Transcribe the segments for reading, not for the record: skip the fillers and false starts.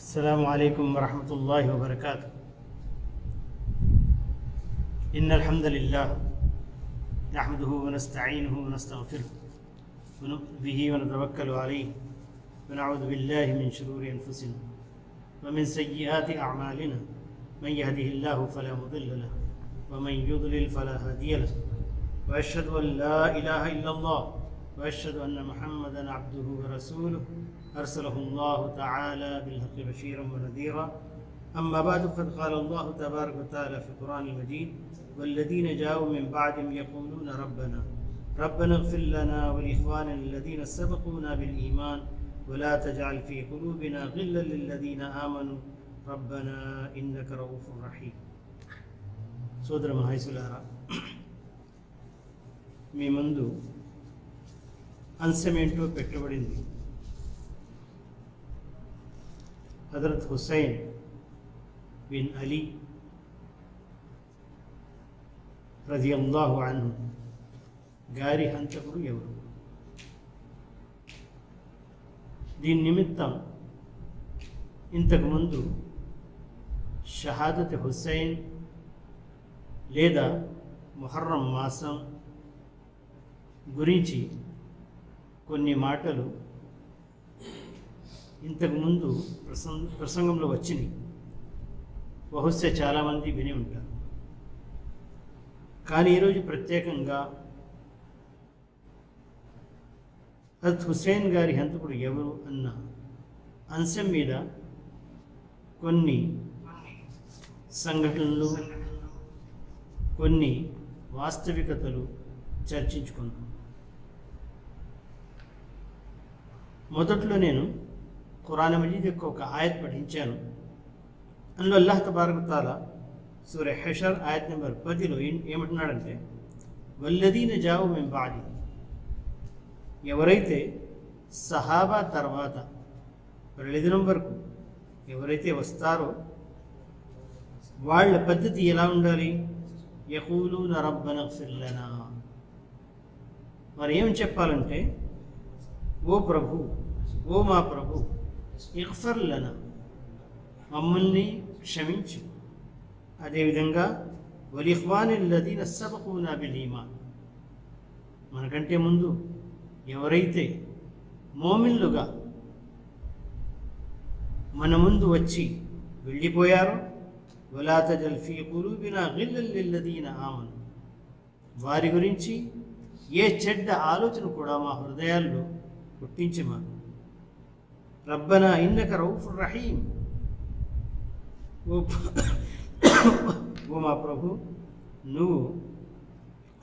السلام عليكم ورحمة الله وبركاته. إن الحمد لله نحمده ونستعينه ونستغفره ونؤمن به ونتوكل عليه ونعوذ بالله من شرور أنفسنا ومن سيئات أعمالنا. من يهده الله فلا مضل له ومن يضلل فلا هادي له. وأشهد أن لا إله إلا الله وأشهد أن محمدا عبده ورسوله أرسله الله تعالى بالحق بشيرا ونذيرا. أما بعد فقد قال الله تبارك وتعالى في القرآن المجيد: والذين جاءوا من بعدهم يقولون ربنا اغفر لنا ولإخواننا الذين سبقونا بالإيمان ولا تجعل في قلوبنا غلا للذين آمنوا ربنا إنك رؤوف رحيم. సోదర మహేశ్వరారా, మీ ముందు అంశమేంటో పెట్టబడింది. హజరత్ హుస్సైన్ బిన్ అలీ రజియల్లాహు అన్హు గారి హంతకుడు ఎవరు? దీని నిమిత్తం ఇంతకుముందు షహాదత్ హుస్సైన్ లేదా ముహర్రం మాసం గురించి కొన్ని మాటలు ఇంతకుముందు ప్రసంగంలో వచ్చినాయి. బహుశా చాలామంది విని ఉంటారు. కానీ ఈరోజు ప్రత్యేకంగా హజరత్ హుస్సేన్ గారి హంతకుడు ఎవరు అన్న అంశం మీద కొన్ని సంఘటనలు, కొన్ని వాస్తవికతలు చర్చించుకున్నాం. మొదట్లో నేను ఖురాన్ మజీద్ యొక్క ఒక ఆయత్ పఠించాను. అందులో అల్లాహ్ తబారక తఆలా సూర హషర్ ఆయత్ నెంబర్ 10లో ఏమంటున్నాడంటే, వల్లదీన జావు మిన్ బాది, ఎవరైతే సహాబా తర్వాత దినం వరకు ఎవరైతే వస్తారో వాళ్ళ పద్ధతి ఎలా ఉండాలి? యఖూలూన రబ్బనా ఇగ్ఫిర్ లనా, మరి ఏం చెప్పాలంటే, ఓ ప్రభు, ఓ మా ప్రభు, ఇగ్ఫిర్ లనా, మమ్మల్ని క్షమించు. అదేవిధంగా వలిఖ్వానిల్లదీన సబఖూనా బిల్ ఈమాన్, మనకంటే ముందు ఎవరైతే మోమిన్లుగా మన ముందు వచ్చి వెళ్ళిపోయారో, వలా తజల్ ఫీ కులూబినా గిల్లల్ లిల్లదీన ఆమను, వారి గురించి ఏ చెడ్డ ఆలోచన కూడా మా హృదయాల్లో పుట్టించమాను. రబ్బనా ఇన్నక రౌఫుర్ రహీం, ఓ మా ప్రభు, నువ్వు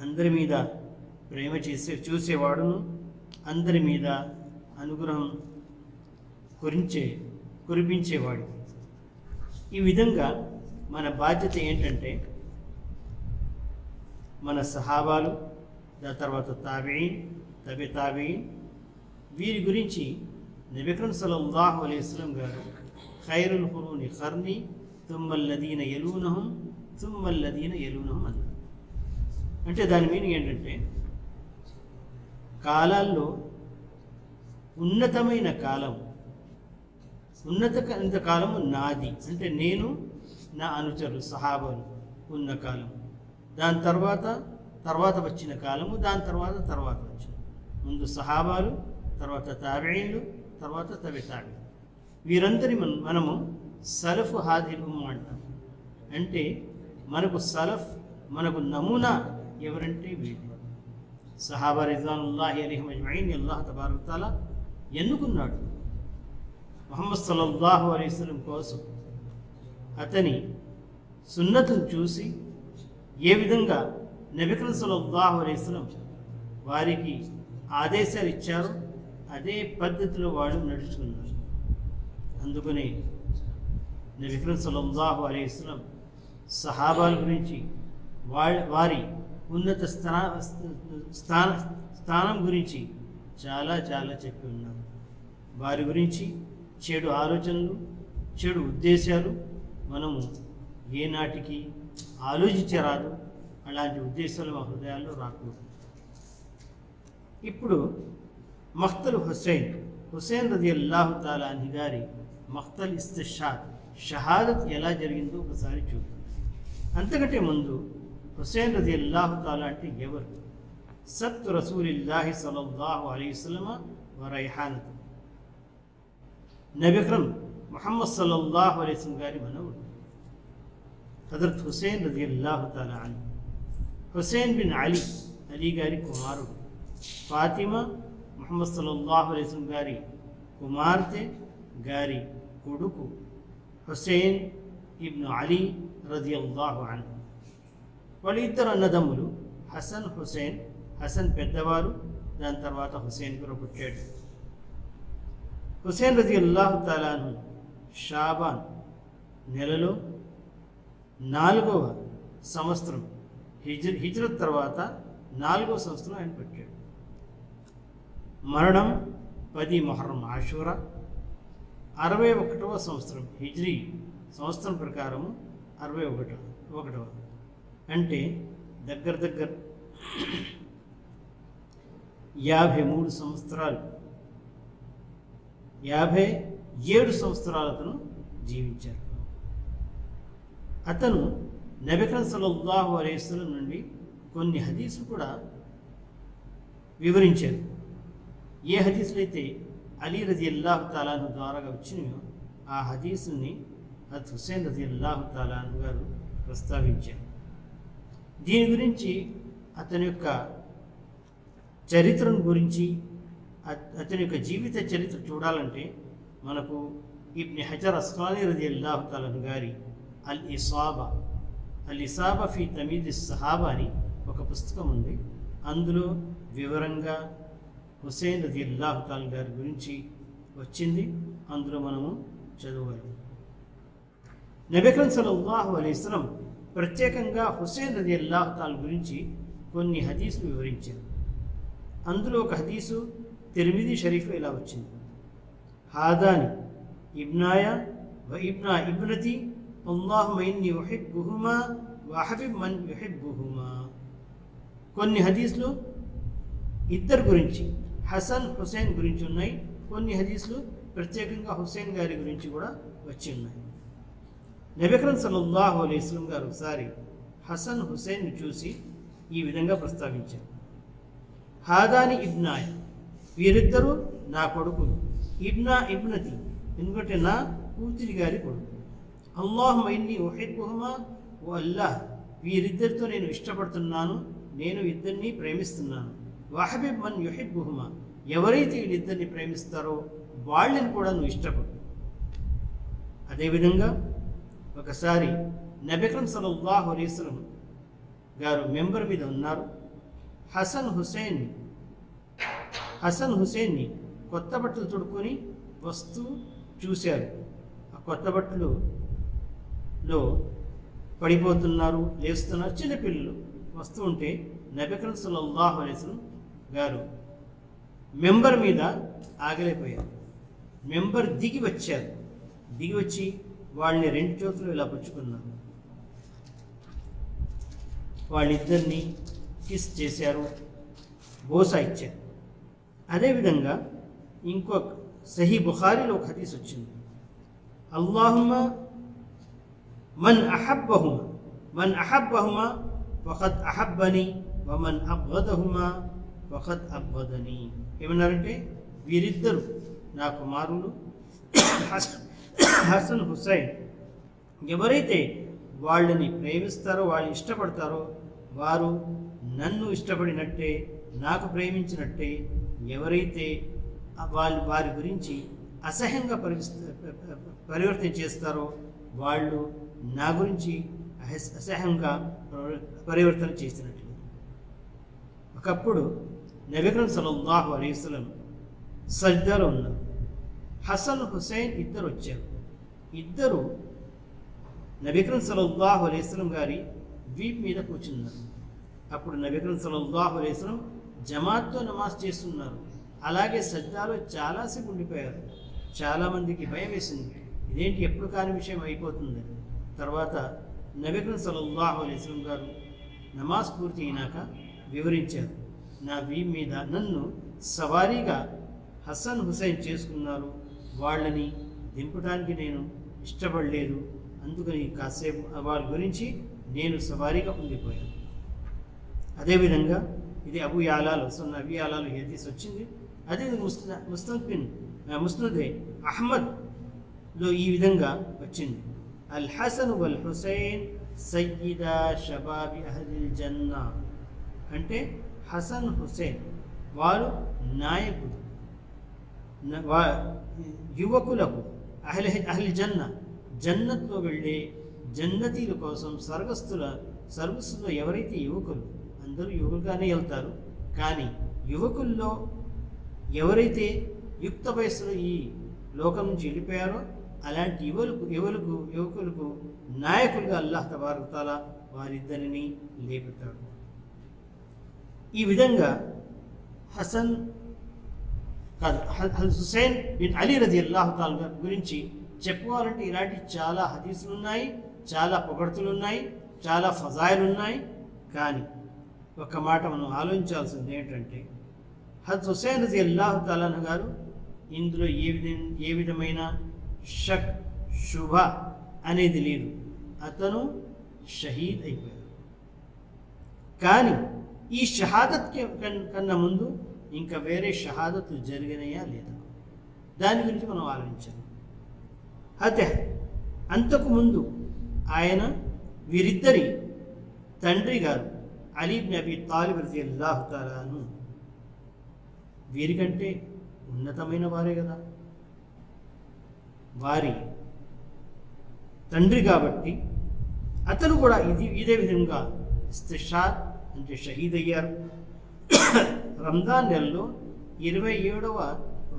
అందరి మీద ప్రేమ చూసేవాడును, అందరి మీద అనుగ్రహం కురిపించేవాడు. ఈ విధంగా మన బాధ్యత ఏంటంటే, మన సహాబాలు, దాని తర్వాత తాబీఈన్, తాబీఈన్, వీరి గురించి నబీ అక్రమ్ సల్లల్లాహు అలైహి వసల్లం గారు ఖైరుల్ ఖురూని ఖర్నీ తుమ్మల్లదీన యలూనహుం తుమ్మల్లదీన యలూనహుం అన్నారు. అంటే దాని మీనింగ్ ఏంటంటే, కాలాల్లో ఉన్నతమైన కాలం, ఉన్నత కాలము నాది, అంటే నేను నా అనుచరులు సహాబాలు ఉన్న కాలం, దాని తర్వాత వచ్చిన కాలము, దాని తర్వాత వచ్చిన, ముందు సహాబాలు, తర్వాత తాబీఈన్లు, తర్వాత తాబీఈన్, వీరందరి మనము సలఫ్ హాదిల్ ఉమ్మ అంటాం. అంటే మనకు సలఫ్, మనకు నమూనా ఎవరంటే వీళ్ళు సహాబా రిజ్వానుల్లాహి అలైహిం అజ్మഈన్. అల్లాహ్ తబారక తఆలా ఎన్నుకున్నాడు ముహమ్మద్ సల్లల్లాహు అలైహి వసల్లం కోసం. అతని సున్నతును చూసి ఏ విధంగా నబీ అక్రమ్ సల్లల్లాహు అలైహి వసల్లం వారికి ఆదేశాలు ఇచ్చారో అదే పద్ధతిలో వాడు నడుచుకున్నారు. అందుకనే నబీ అక్రమ్ సల్లల్లాహు అలైహి వసల్లం సహాబాల గురించి, వారి ఉన్నత స్థానం గురించి చాలా చెప్పి ఉన్నారు. వారి గురించి చెడు ఆలోచనలు, చెడు ఉద్దేశాలు మనము ఏనాటికి ఆలోచించరాదు. అలాంటి ఉద్దేశాలు మా హృదయాల్లో రాకూడదు. ఇప్పుడు మఖ్తల్ హుస్సేన్ రజియల్లాహు తాలా అన్హు గారి మఖ్తల్ ఇస్తిషాద్, షహాదత్ ఎలా జరిగిందో ఒకసారి చూద్దాం. అంతకంటే ముందు హుసేన్ రదియల్లాహు తాలా అంటే ఎవరు? సత్తు రసూలిల్లాహి సల్లల్లాహు అలైహి వసల్లమ వ రైహానతు, నబీ అక్రమ్ ముహమ్మద్ సల్లల్లాహు అలైహి వసల్లం గారి మనవుడు హజరత్ హుసేన్ రదియల్లాహు తాలా అన్హు. హుసేన్ బిన్ అలీ, అలీ గారి కుమారుడు. ఫాతిమా ముహమ్మద్ సల్లల్లాహు అలైహి వసల్లం గారి కుమార్తె గారి కొడుకు హుసేన్ ఇబ్ను అలీ రదియల్లాహు అన్హు. వాళ్ళిద్దరు అన్నదమ్ములు హసన్, హుసేన్. హసన్ పెద్దవారు, దాని తర్వాత హుసేన్ కూడా పుట్టాడు. హుసేన్ రదియల్లాహు తాలా అన్హు షాబాన్ నెలలో 4వ సంవత్సరం హిజ్రత్ తర్వాత 4వ సంవత్సరం ఆయన పుట్టాడు. మరణం 10 మొహర్రం ఆషూరా, 61వ సంవత్సరం హిజ్రీ సంవత్సరం ప్రకారము 61వ, అంటే దగ్గర 53 సంవత్సరాలు, 57 సంవత్సరాలతను జీవించారు. అతను నబీ అక్రమ్ సల్లల్లాహు అలైహి వసల్లం నుండి కొన్ని హదీసులు కూడా వివరించారు. ఏ హదీసులు అయితే అలీ రదియల్లాహు తాలా అన్హు ద్వారాగా వచ్చినాయో ఆ హదీసుల్ని హజరత్ హుసేన్ రదియల్లాహు తాలా అన్హు గారు ప్రస్తావించారు. దీని గురించి అతని యొక్క చరిత్రను గురించి, అతని యొక్క జీవిత చరిత్ర చూడాలంటే మనకు ఇబ్న్ హజర్ అస్కలానీ రదియల్లాహు తాలా అన్హు గారి అల్ ఇసాబా ఫీ తమీద్ సహాబా అని ఒక పుస్తకం ఉంది. అందులో వివరంగా హుసేన్ రదియల్లాహు తాలా గారి గురించి వచ్చింది. అందులో మనము చదవాలి. నబీ అక్రమ్ సల్లల్లాహు అలైహి వసల్లం ప్రత్యేకంగా హుసేన్ రదియల్లాహు తాలా గురించి కొన్ని హదీసులు వివరించారు. అందులో ఒక హదీసు తిర్మిదీ షరీఫ్ ఇలా వచ్చింది: హాదాని ఇబ్నాయ వ ఇబ్నా ఇబ్నతి అల్లాహుమ్మ ఇన్నీ ఉహిబ్బుహుమా వ హబిబ్ మన్ యుహిబ్బుహుమా. కొన్ని హదీసులు ఇద్దరు గురించి, హసన్ హుసేన్ గురించి ఉన్నాయి. కొన్ని హదీసులు ప్రత్యేకంగా హుసేన్ గారి గురించి కూడా వచ్చి ఉన్నాయి. నబీ అక్రమ్ సల్లల్లాహు అలైహి వసల్లం గారు ఒకసారి హసన్ హుసేన్ను చూసి ఈ విధంగా ప్రస్తావించారు: హాదాని ఇబ్నాయ, వీరిద్దరూ నా కొడుకులు. ఇబ్నా ఇబ్నతి, ఎందుకంటే నా కూతురి గారి కొడుకు. అల్లాహుమ్మ ఇన్నీ ఉహిబ్బుహుమా ఓ అల్లాహ్, వీరిద్దరితో నేను ఇష్టపడుతున్నాను, నేను ఇద్దరిని ప్రేమిస్తున్నాను. వహబిబ్ మన్ యుహిబ్బుహుమా, ఎవరైతే వీళ్ళిద్దరిని ప్రేమిస్తారో వాళ్ళని కూడా నువ్వు ఇష్టపడు. అదేవిధంగా ఒకసారి నబీ అక్రమ్ సల్లల్లాహు అలైహి వసల్లం గారు మెంబర్ మీద ఉన్నారు. హసన్ హుసేన్ని కొత్త బట్టలు తొడుక్కొని వస్తూ చూశారు. ఆ కొత్త బట్టలలో పడిపోతున్నారు, లేస్తున్నారు, చిన్నపిల్లలు వస్తూ ఉంటే నబీ అక్రమ్ సల్లల్లాహు అలైహి వసల్లం గారు మెంబర్ మీద ఆగలేకపోయారు. మెంబర్ దిగి వచ్చి వాళ్ళని 2 చేతులు ఇలా పుచ్చుకున్నారు. వాళ్ళిద్దరిని కిస్ చేశారు, బోసా ఇచ్చారు. అదేవిధంగా ఇంకొక సహీ బుఖారీలో ఒక హదీస్ వచ్చింది: అల్లాహుమ్మ మన్ అహబ్బహుమా ఫఖద్ అహబ్బని వమన్ అబ్గదహుమా ఫఖద్ అబ్గదని. ఏమన్నారంటే, వీరిద్దరు నా కుమారులు హసన్ హుసైన్, ఎవరైతే వాళ్ళని ప్రేమిస్తారో, వాళ్ళని ఇష్టపడతారో వారు నన్ను ఇష్టపడినట్టే, నాకు ప్రేమించినట్టే. ఎవరైతే వారి గురించి అసహ్యంగా పరివర్తన చేస్తారో వాళ్ళు నా గురించి అసహ్యంగా పరివర్తన చేసినట్లు. ఒకప్పుడు నబీ అక్రమ్ సల్లల్లాహు అలైహి వసల్లం సజ్దాలో ఉన్నారు. హసన్ హుసైన్ ఇద్దరు వచ్చారు. ఇద్దరు నబీ అక్రమ్ సల్లల్లాహు అలైహి వసల్లం గారి వీప్ మీద కూర్చున్నారు. అప్పుడు నబీ అక్రమ్ సల్లల్లాహు అలైహి వసల్లం జమాత్తో నమాజ్ చేస్తున్నారు. అలాగే సజ్దాలో చాలాసేపు ఉండిపోయారు. చాలామందికి భయం వేసింది, ఇదేంటి ఎప్పుడు కాని విషయం అయిపోతుందని. తర్వాత నబీ అక్రమ్ సల్లల్లాహు అలైహి వసల్లం గారు నమాజ్ పూర్తి అయినాక వివరించారు: నా వీప్ మీద నన్ను సవారీగా హసన్ హుసైన్ చేసుకున్నారు, వాళ్ళని దింపడానికి నేను ఇష్టపడలేదు, అందుకని కాసేపు వారి గురించి నేను సవారీగా ఉండిపోయాను. అదేవిధంగా ఇది అబూ యాలాలో అబీ యాలాలో హదీస్ వచ్చింది. అదే ముస్నదే అహ్మద్లో ఈ విధంగా వచ్చింది. అల్ హసన్ వల్ హుసైన్ సయ్యిదా షబాబి అహ్లిల్ జన్నా, అంటే హసన్ హుసేన్ వారు నాయకుడు, యువకులకు అహ్లి జన్న, జన్నత్లో వెళ్ళే జన్నతీల కోసం సర్వస్సులో ఎవరైతే యువకులు, అందరూ యువకులుగానే వెళ్తారు, కానీ యువకుల్లో ఎవరైతే యుక్త వయస్సులో ఈ లోకం నుంచి వెళ్ళిపోయారో అలాంటి యువకులకు నాయకులుగా అల్లాహ్ తబారక తఆలా వారిద్దరిని లేపుతాడు. ఈ విధంగా హుసైన్ బిన్ అలీ రదియల్లాహు తఆలా గురించి చెప్పుకోవాలంటే ఇలాంటి చాలా హదీసులు ఉన్నాయి, చాలా పొగడ్తలు ఉన్నాయి, చాలా ఫజాయిలు ఉన్నాయి. కానీ ఒక మాట మనం ఆలోచించాల్సింది ఏంటంటే హుసైన్ రదియల్లాహు తఆలా గారు ఇందులో ఏ విధమైన షక్ శుభ అనేది లేదు, అతను షహీద్ అయిపోయారు. కానీ ఈ షహాదత్ కన్నా ముందు ఇంకా వేరే షహాదత్లు జరిగినాయా లేదా, దాని గురించి మనం ఆలోచించాలి. అయితే అంతకుముందు ఆయన వీరిద్దరి తండ్రి గారు అలీ ఇబ్న్ అబీ తాలిబ్ రలియల్లాహు తఆలాను వీరికంటే ఉన్నతమైన వారే కదా, వారి తండ్రి కాబట్టి అతను కూడా ఇదే విధంగా ఇస్తిషాద్ అంటే షహీద్ అయ్యారు. రంజాన్ నెలలో 27వ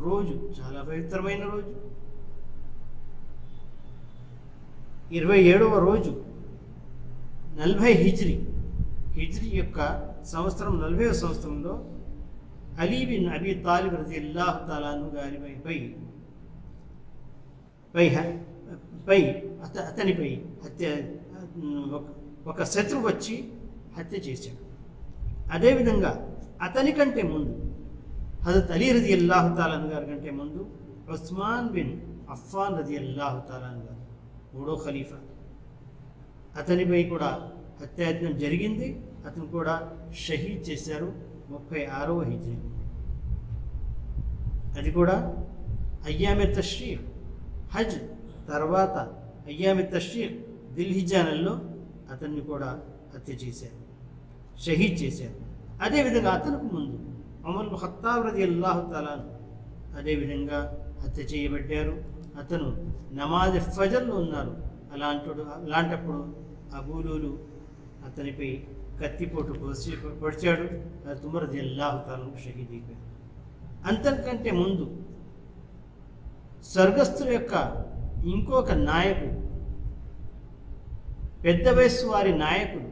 రోజు, చాలా పవిత్రమైన రోజు, 27వ రోజు 40 హిజ్రీ యొక్క సంవత్సరం 40వ సంవత్సరంలో అలీ బిన్ అబీ తాలిబ్ రలియల్లాహు తఆలా గారిపై అతనిపై హత్య, ఒక శత్రువు వచ్చి హత్య చేశాడు. అదేవిధంగా అతని కంటే ముందు హజరత్ అలీ రలియల్లాహు తఆలా గారి కంటే ముందు ఉస్మాన్ బిన్ అఫ్ఫాన్ రలియల్లాహు తఆలా గారు, మూడో ఖలీఫా, అతనిపై కూడా హత్యాయత్నం జరిగింది. అతను కూడా షహీద్ చేశారు 36వ హిజ్రీ. అది కూడా అయ్యామె తష్రీక్, హజ్ తర్వాత అయ్యామె తష్రీక్ దిల్హిజ్జా నెలలో అతన్ని కూడా హత్య చేశారు, షహీద్ చేశారు. అదేవిధంగా అతనికి ముందు ఉమర్ ఇబ్న్ ఖత్తాబ్ రలియల్లాహు తఆలా అదేవిధంగా హత్య చేయబడ్డారు. అతను నమాజ్ ఫజర్లో ఉన్నారు. అలాంటప్పుడు అబూలూలు అతనిపై కత్తిపోటు పొడిచాడు. ఉమర్ రలియల్లాహు తఆలా షహీద్ అయిపోయాడు. అంతకంటే ముందు స్వర్గస్థుల యొక్క ఇంకొక నాయకుడు, పెద్ద వయస్సు వారి నాయకుడు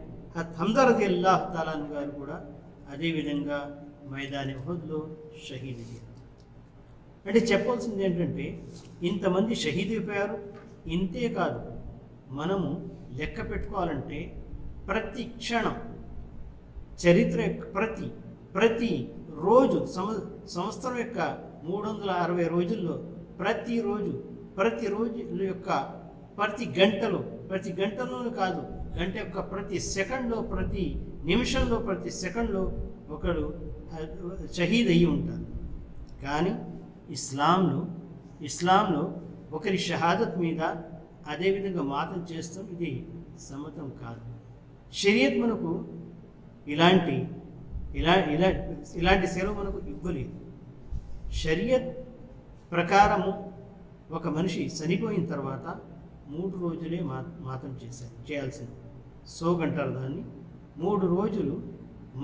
హంజా రలియల్లాహు తఆలా గారు కూడా అదేవిధంగా మైదాని ఉహుద్లో షహీద్ అయ్యారు. అంటే చెప్పాల్సింది ఏంటంటే ఇంతమంది షహీద్ అయిపోయారు. ఇంతే కాదు, మనము లెక్క పెట్టుకోవాలంటే ప్రతి క్షణం చరిత్ర ప్రతి రోజు సంవత్సరం యొక్క 360 రోజుల్లో ప్రతి రోజు యొక్క ప్రతి గంటలోనూ కాదు, గంట యొక్క ప్రతి సెకండ్లో, ప్రతి నిమిషంలో, ప్రతి సెకండ్లో ఒకడు షహీద్ అయ్యి ఉంటారు. కానీ ఇస్లాంలో ఒకరి షహాదత్ మీద అదేవిధంగా మాతం చేస్తాం, ఇది సమ్మతం కాదు. షరియత్ మనకు ఇలాంటి సెలవు మనకు ఇవ్వలేదు. షరియత్ ప్రకారము ఒక మనిషి చనిపోయిన తర్వాత 3 రోజులే మాతం చేయాల్సింది. సోగంటారు దాన్ని. 3 రోజులు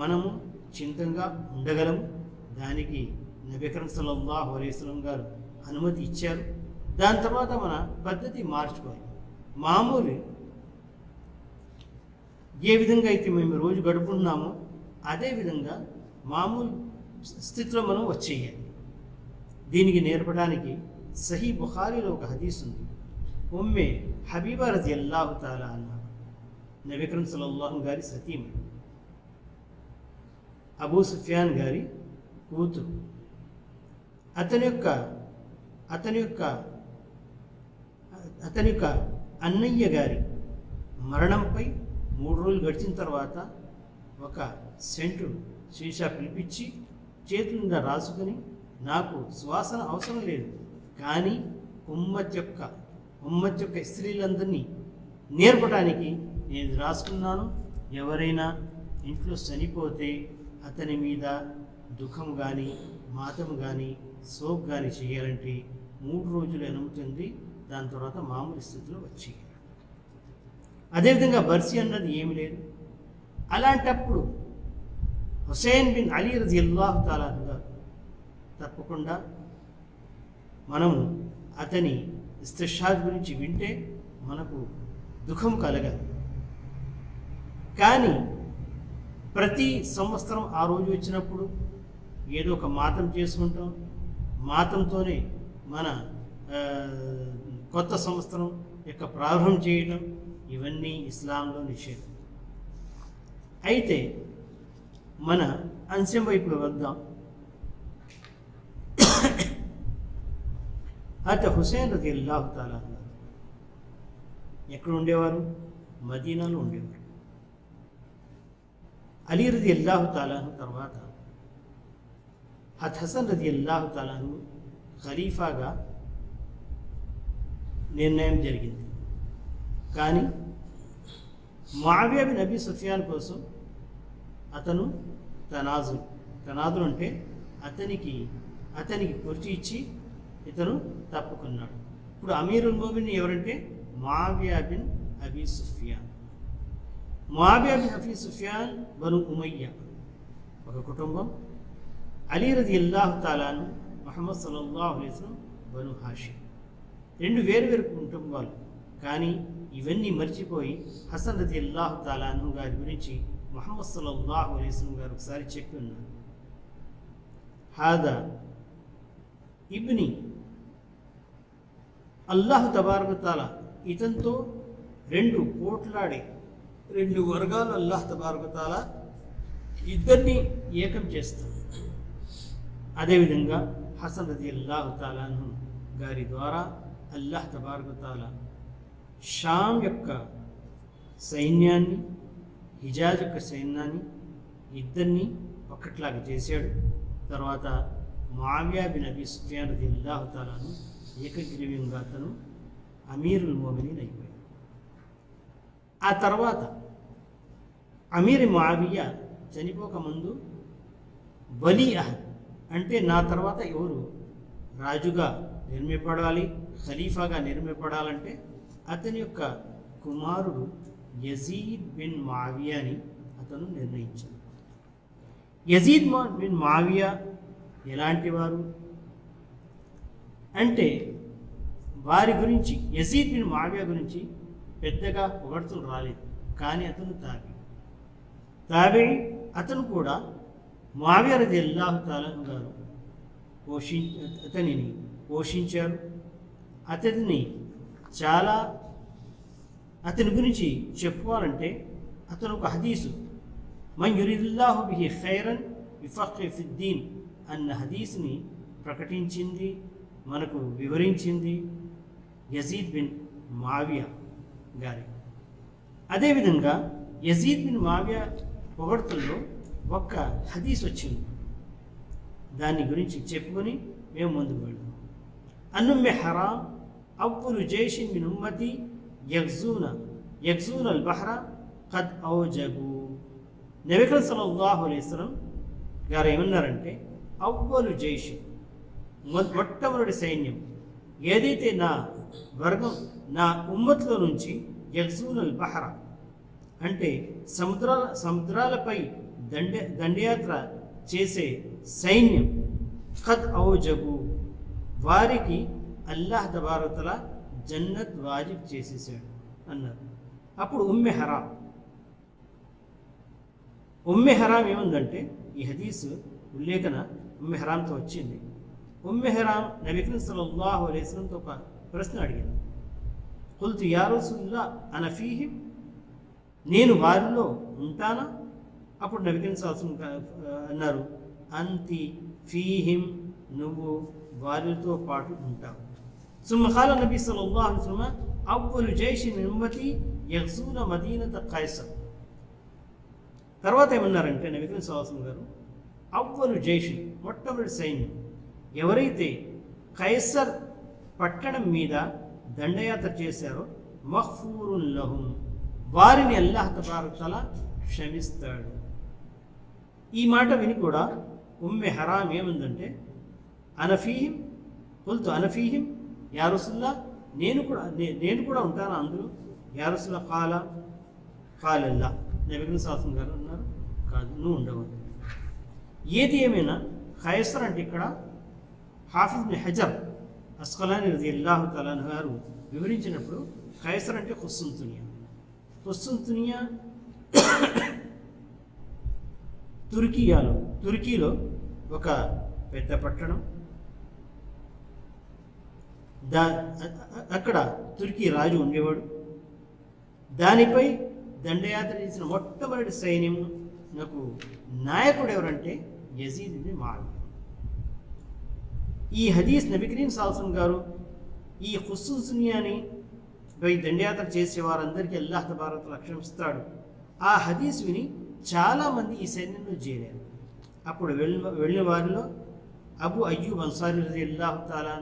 మనము చింతంగా ఉండగలము. దానికి నబీ అక్రమ్ సల్లల్లాహు అలైహి వసల్లం గారు అనుమతి ఇచ్చారు. దాని తర్వాత మన పద్ధతి మార్చుకోవాలి. మామూలు ఏ విధంగా అయితే మేము రోజు గడుపుతున్నామో అదేవిధంగా మామూలు స్థితిలో మనం వచ్చేయాలి. దీనికి నేర్పడానికి సహీ బుఖారీలో ఒక హదీస్ ఉంది. ఉమ్మే హబీబా రలియల్లాహు తఆలా అన్హా, నబీ అక్రమ్ సల్లల్లాహు గారి సతీమణి, అబూ సుఫియాన్ గారి కూతురు. అతని యొక్క అతని యొక్క అన్నయ్య గారి మరణంపై 3 రోజులు గడిచిన తర్వాత ఒక సెంటు శీషా పిలిపించి చేతుల మీద రాసుకొని, నాకు సువాసన అవసరం లేదు, కానీ ఉమ్మత్ యొక్క స్త్రీలందరినీ నేర్పడానికి నేను రాసుకున్నాను. ఎవరైనా ఇంట్లో చనిపోతే అతని మీద దుఃఖం కానీ మాతం కానీ సోక్ కానీ చేయాలంటే 3 రోజులు అనుమతి ఉంది. దాని తర్వాత మామూలు స్థితిలో వచ్చి, అదేవిధంగా బర్సీ అన్నది ఏమి లేదు. అలాంటప్పుడు హుసైన్ బిన్ అలీ రజియల్లాహు తాలా గారు తప్పకుండా మనము అతని ఇస్తిషాద్ గురించి వింటే మనకు దుఃఖం కలగదు. కానీ ప్రతి సంవత్సరం ఆ రోజు వచ్చినప్పుడు ఏదో ఒక మాతం చేసుకుంటాం, మాతంతోనే మన కొత్త సంవత్సరం యొక్క ప్రారంభం చేయడం, ఇవన్నీ ఇస్లాంలో నిషేధం. అయితే మన అంశం వైపు వద్దాం. అయితే హుసైన్ రజియల్లాహు తాలా ఎక్కడ ఉండేవారు? మదీనాలో ఉండేవారు. అలీ రజియల్లాహు తాలాను తర్వాత హసన్ రజియల్లాహు తాలాను ఖలీఫాగా నిర్ణయం జరిగింది. కానీ ముఆవియా బిన్ అబీ సుఫియాన్ కోసం అతను తనాజుల్ అంటే అతనికి కుర్చీ ఇచ్చి ఇతను తప్పుకున్నాడు. ఇప్పుడు అమీరుల్ మోమిన్ ఎవరంటే Muawiya bin Abi Sufyan. Muawiya bin Abi Sufyan Banu Umayya ఒక కుటుంబం. అలీ రజియల్లాహు తాలాను ముహమ్మద్ సల్లల్లాహు అలైహి వసల్లం బను హాషిమ్, 2 వేరు కుటుంబాలు. కానీ ఇవన్నీ మర్చిపోయి హసన్ రజియల్లాహు తాలాను గారి గురించి ముహమ్మద్ సల్లల్లాహు అలైహి వసల్లం గారు ఒకసారి చెప్పి ఉన్నారు, హాదా ఇబ్ని అల్లాహు తబారక తాలా ఇతనితో 2 పోట్లాడే 2 వర్గాలు అల్లాహ్ తబారక తాలా ఇద్దరిని ఏకం చేస్తారు. అదేవిధంగా హసన్ రజియల్లాహు తాలాను గారి ద్వారా అల్లాహ్ తబారక తాలా షామ్ యొక్క సైన్యాన్ని, హిజాజ్ యొక్క సైన్యాన్ని ఇద్దరిని ఒక్కట్లాగా చేశాడు. తర్వాత ముఆవియా బిన్ అబీ సుఫియాన్ రజియల్లాహు తాలాను ఏకగ్రీవంగా అతను అమీరుల్ మోమినీన్ అయిపోయాడు. ఆ తర్వాత అమీర్ ముఆవియా చనిపోకముందు వలీ అహద్ అంటే నా తర్వాత ఎవరు రాజుగా నిర్మింపబడాలి, ఖలీఫాగా నిర్మింపబడాలంటే అతని యొక్క కుమారుడు యజీద్ బిన్ ముఆవియాని అతను నిర్ణయించాడు. యజీద్ బిన్ ముఆవియా ఎలాంటి వారు అంటే వారి గురించి, యజీద్ బిన్ ముఆవియా గురించి పెద్దగా పొగడ్తలు రాలేదు. కానీ అతను తాబీ అతను కూడా ముఆవియా రజియల్లాహు తాలా గారు అతనిని పోషించారు. అతని గురించి చెప్పుకోవాలంటే అతను ఒక హదీసు మన్ యురిదుల్లాహు బిహి ఖైరన్ యుఫఖ్ఖిహు ఫిద్దీన్ అన్న హదీస్ని ప్రకటించింది, మనకు వివరించింది యజీద్ బిన్ ముఆవియా గారి. అదేవిధంగా యజీద్ బిన్ ముఆవియా పొగడ్తల్లో ఒక్క హదీస్ వచ్చింది, దాని గురించి చెప్పుకొని మేము ముందుకు వెళ్దాం. అన్నుమ్మె హరామ్ అవ్వలు జైషిన్ మిన్ ఉమ్మతి యగ్జూన అల్ బహ్ర ఖద్ ఔజబు. నబీ సల్లల్లాహు అలైహి వసల్లం గారు ఏమన్నారంటే, అవ్వలు జైషిన్ మొట్టమొదటి సైన్యం ఏదైతే నా వర్గం నా ఉమ్మత్లో నుంచి యగ్జూన అల్ బహ్ర అంటే సముద్రాలపై దండయాత్ర చేసే సైన్యం, ఖద్ ఔజబు వారికి అల్లాహ్ తబారక తఆలా జన్నత్ వాజిబ్ చేసేసాడు అన్నారు. అప్పుడు ఉమ్మె హరాం ఏముందంటే ఈ హదీసు ఉల్లేఖన ఉమ్మె హరాంతో వచ్చింది. ఉమ్మె హరాం నబీ సల్లల్లాహు అలైహి వసల్లంతో ఒక ప్రశ్న అడిగింది. ఖుల్తు యా రసూలల్లాహ్ అన ఫీహిం, నేను వారిలో ఉంటానా? అప్పుడు నబీ సల్లల్లాహు అన్నారు, అంతి ఫీహిం, నువ్వు వారితో పాటు ఉంటావు. ثم قال النبي صلى الله عليه وسلم أول جيش من أمتي يغزون مدينة قيصر. తర్వాత ఏమన్నారంటే నబీ కరీం సల్లల్లాహు అలైహి వసల్లం గారు, అవ్వలు జైష్, మొట్టమొదటి సైన్యం ఎవరైతే కైసర్ పట్టణం మీద దండయాత్ర చేశారో మగ్ఫూరున్ లహుం, వారిని అల్లాహ్ తబారక తఆలా క్షమిస్తాడు. ఈ మాట విని కూడా ఉమ్మె హరాం ఏముందంటే, అనఫీహిం కుల్తు అనఫీహిం యా రసూలల్లాహ్, నేను కూడా ఉంటాను అందులో. యా రసూలల్లాహ్ కాలల్లా, నబీ కరీం సల్లల్లాహు అలైహి వసల్లం గారు అన్నారు, కాదు, నువ్వు ఉండవు. ఏది ఏమైనా ఖైసర్ అంటే ఇక్కడ హాఫిజ్ ఇబ్న్ హజర్ అస్కలాని రదియల్లాహు తఆలా అన్హు గారు వివరించినప్పుడు ఖైసర్ అంటే ఖుస్సుంతునియా. ఖుస్సుంతునియా తుర్కీలో ఒక పెద్ద పట్టణం. అక్కడ తుర్కీ రాజు ఉండేవాడు. దానిపై దండయాత్ర చేసిన మొట్టమొదటి సైన్యం నాకు నాయకుడు ఎవరంటే యజీద్ ఇబ్న్ ముఆవియా. ఈ హదీస్ నబీ కరీం సల్లల్లాహు అలైహి వసల్లం గారు ఈ ఖుస్సునియాని పై దండయాత్ర చేసే వారందరికీ అల్లాహ్ తబారక తఆలా క్షమిస్తాడు. ఆ హదీస్ విని చాలామంది ఈ సైన్యంలో చేరారు. అప్పుడు వెళ్ళిన వారిలో అబూ అయ్యూబ్ అన్సారీ రదియల్లాహు తఆలా,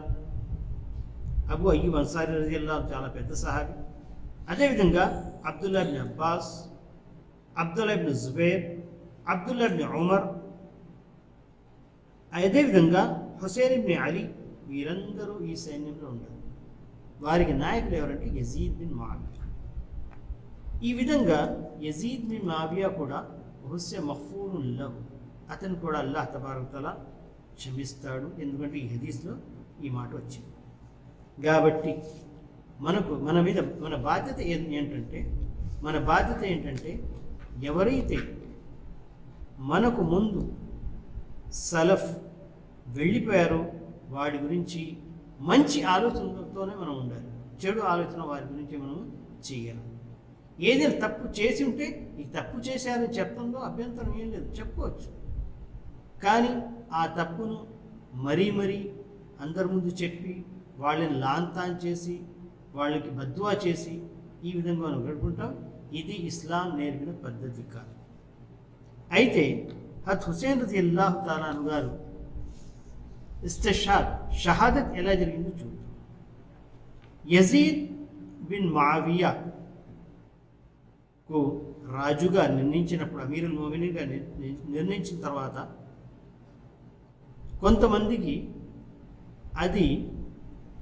అబూ అయ్యూబ్ అన్సారీ రదియల్లాహు చాలా పెద్ద సహాబీ. అదేవిధంగా Abdullah ibn Abbas, Abdullah ibn Zubair, Abdullah ibn Umar, అదేవిధంగా హుసైన్ ఇబ్న్ అలీ, వీరందరూ ఈ సైన్యంలో ఉంటారు. వారికి నాయకుడు ఎవరంటే యజీద్ బిన్ ముఆవియా. ఈ విధంగా యజీద్ బిన్ ముఆవియా కూడా బహుశా మగ్ఫూరున్ లహు, అతను కూడా అల్లాహ్ తబారక తఆలా క్షమిస్తాడు. ఎందుకంటే ఈ హదీస్లో ఈ మాట వచ్చింది. కాబట్టి మన బాధ్యత ఏంటంటే ఎవరైతే మనకు ముందు సలఫ్ వెళ్ళిపోయారో వాడి గురించి మంచి ఆలోచనతోనే మనం ఉండాలి. చెడు ఆలోచన వారి గురించి మనం చేయాలి. ఏదైనా తప్పు చేసి ఉంటే ఈ తప్పు చేశారని చెప్పడంలో అభ్యంతరం ఏం లేదు, చెప్పుకోవచ్చు. కానీ ఆ తప్పును మరీ అందరి ముందు చెప్పి వాళ్ళని లాంతాన్ చేసి వాళ్ళకి బద్దువా చేసి ఈ విధంగా మనం గడుపుకుంటాం. ఇది ఇస్లాం నేర్పిన పద్ధతి కాదు. అయితే హత్ హుసేన్ రదియల్లాహు తఆలా అన్హు గారు ఇస్తిషహాద్, షహాదత్ ఎలా జరిగిందో చూద్దాం. యజీద్ బిన్ ముఆవియాకు రాజుగా నిర్ణయించినప్పుడు, అమీరుల్ మోమినీన్గా నిర్ణయించిన తర్వాత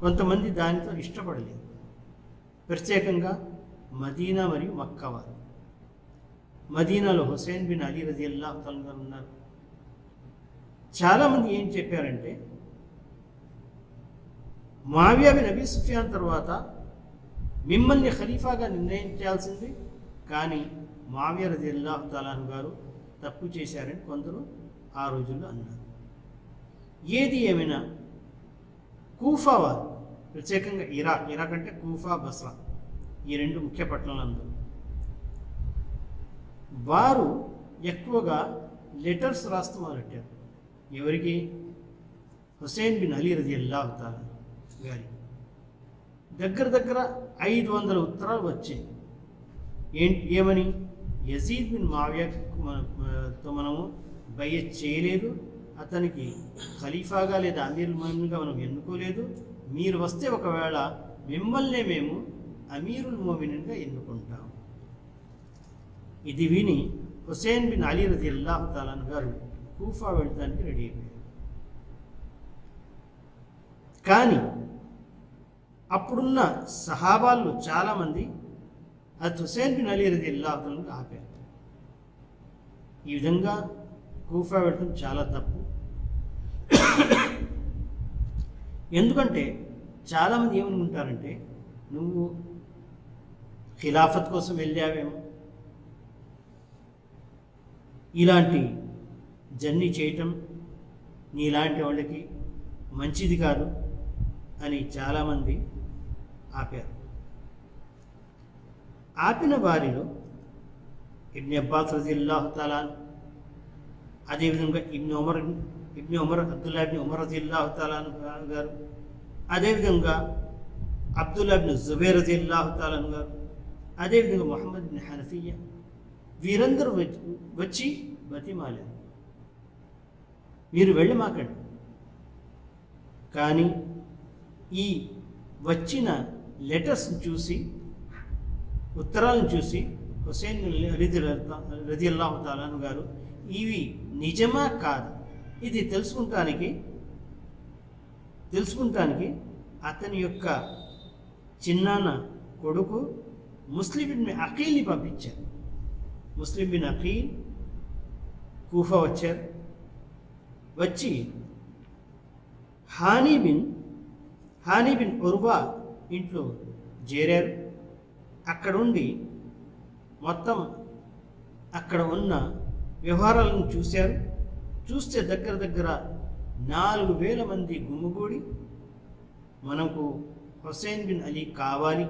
కొంతమంది దానితో ఇష్టపడలేదు. ప్రత్యేకంగా మదీనా మరియు మక్కా వారు. మదీనాలో హుసైన్ బిన్ అలీ రదియల్లాహు తఆలా గారు ఉన్నారు. చాలామంది ఏం చెప్పారంటే, ముఆవియా బిన్ అబీ సుఫియాన్ తర్వాత మిమ్మల్ని ఖలీఫాగా నిర్ణయించాల్సింది, కానీ ముఆవియా రదియల్లాహు తఆలా అన్హు గారు తప్పు చేశారని కొందరు ఆ రోజుల్లో అన్నారు. ఏది ఏమైనా కూఫా వారు, ప్రత్యేకంగా ఇరాక్ అంటే కూఫా, బస్రా, ఈ రెండు ముఖ్య పట్టణాలందరూ వారు ఎక్కువగా లెటర్స్ రాస్తూ మొదలెట్టారు. ఎవరికి? హుసైన్ బిన్ అలీ రదియల్లాహు తఆలా గారి దగ్గర 500 ఉత్తరాలు వచ్చాయి. ఏమని? యజీద్ బిన్ ముఆవియాతో మనము బయ్యత్ చేయలేదు, అతనికి ఖలీఫాగా లేదా అమీరుల్ మోమినీన్గా మనం ఎన్నుకోలేదు, మీరు వస్తే ఒకవేళ మిమ్మల్నే మేము అమీరుల్ మోమినీన్గా ఎన్నుకుంటాం. ఇది విని హుసైన్ బిన్ అలీ రదియల్లాహు తఆలా గారు కూఫా వెళ్ళడానికి రెడీ అయిపోయారు. కానీ అప్పుడున్న సహాబాల్లో చాలామంది అది హుసైన్ బిన్ అలీ రదియల్లాహు తఆలా ఆపారు. ఈ విధంగా కూఫా వెళ్ళడం చాలా తప్పు. ఎందుకంటే చాలామంది ఏమనుకుంటారంటే, నువ్వు ఖిలాఫత్ కోసం వెళ్ళావేమో, ఇలాంటి జర్నీ చేయటం నీలాంటి వాళ్ళకి మంచిది కాదు అని చాలామంది ఆపారు. ఆపిన వారిలో ఇబ్న్ అబ్బాస్ రజియల్లాహు తఆలా, అదేవిధంగా ఇబ్న్ ఉమర్ అబ్దుల్లా ఇబ్న్ ఉమర్ రజియల్లాహు తఆలా గారు, అదేవిధంగా అబ్దుల్లా బిన్ జుబైర్ రజియల్లాహు తాలా అన్హు గారు, అదేవిధంగా మొహమ్మద్ బిన్ హనఫియా, వీరందరూ వచ్చి బతిమాలారు, మీరు వెళ్ళమాకండి. కానీ ఈ వచ్చిన లెటర్స్ని చూసి, ఉత్తరాలను చూసి హుసేన్ రజియల్లాహు తాలా అన్హు గారు ఇవి నిజమా కాదు ఇది తెలుసుకుంటానికి అతని యొక్క చిన్నాన్న కొడుకు ముస్లిం బిన్ అఖీల్ని పంపించారు. ముస్లిం బిన్ అఖీల్ కూఫా వచ్చారు. వచ్చి హానీ బిన్ ఉర్వా ఇంట్లో చేరారు. అక్కడుండి మొత్తం అక్కడ ఉన్న వ్యవహారాలను చూశారు. చూస్తే దగ్గర 4,000 మంది గుమ్ముగూడి మనకు హుసేన్ బిన్ అలీ కావాలి,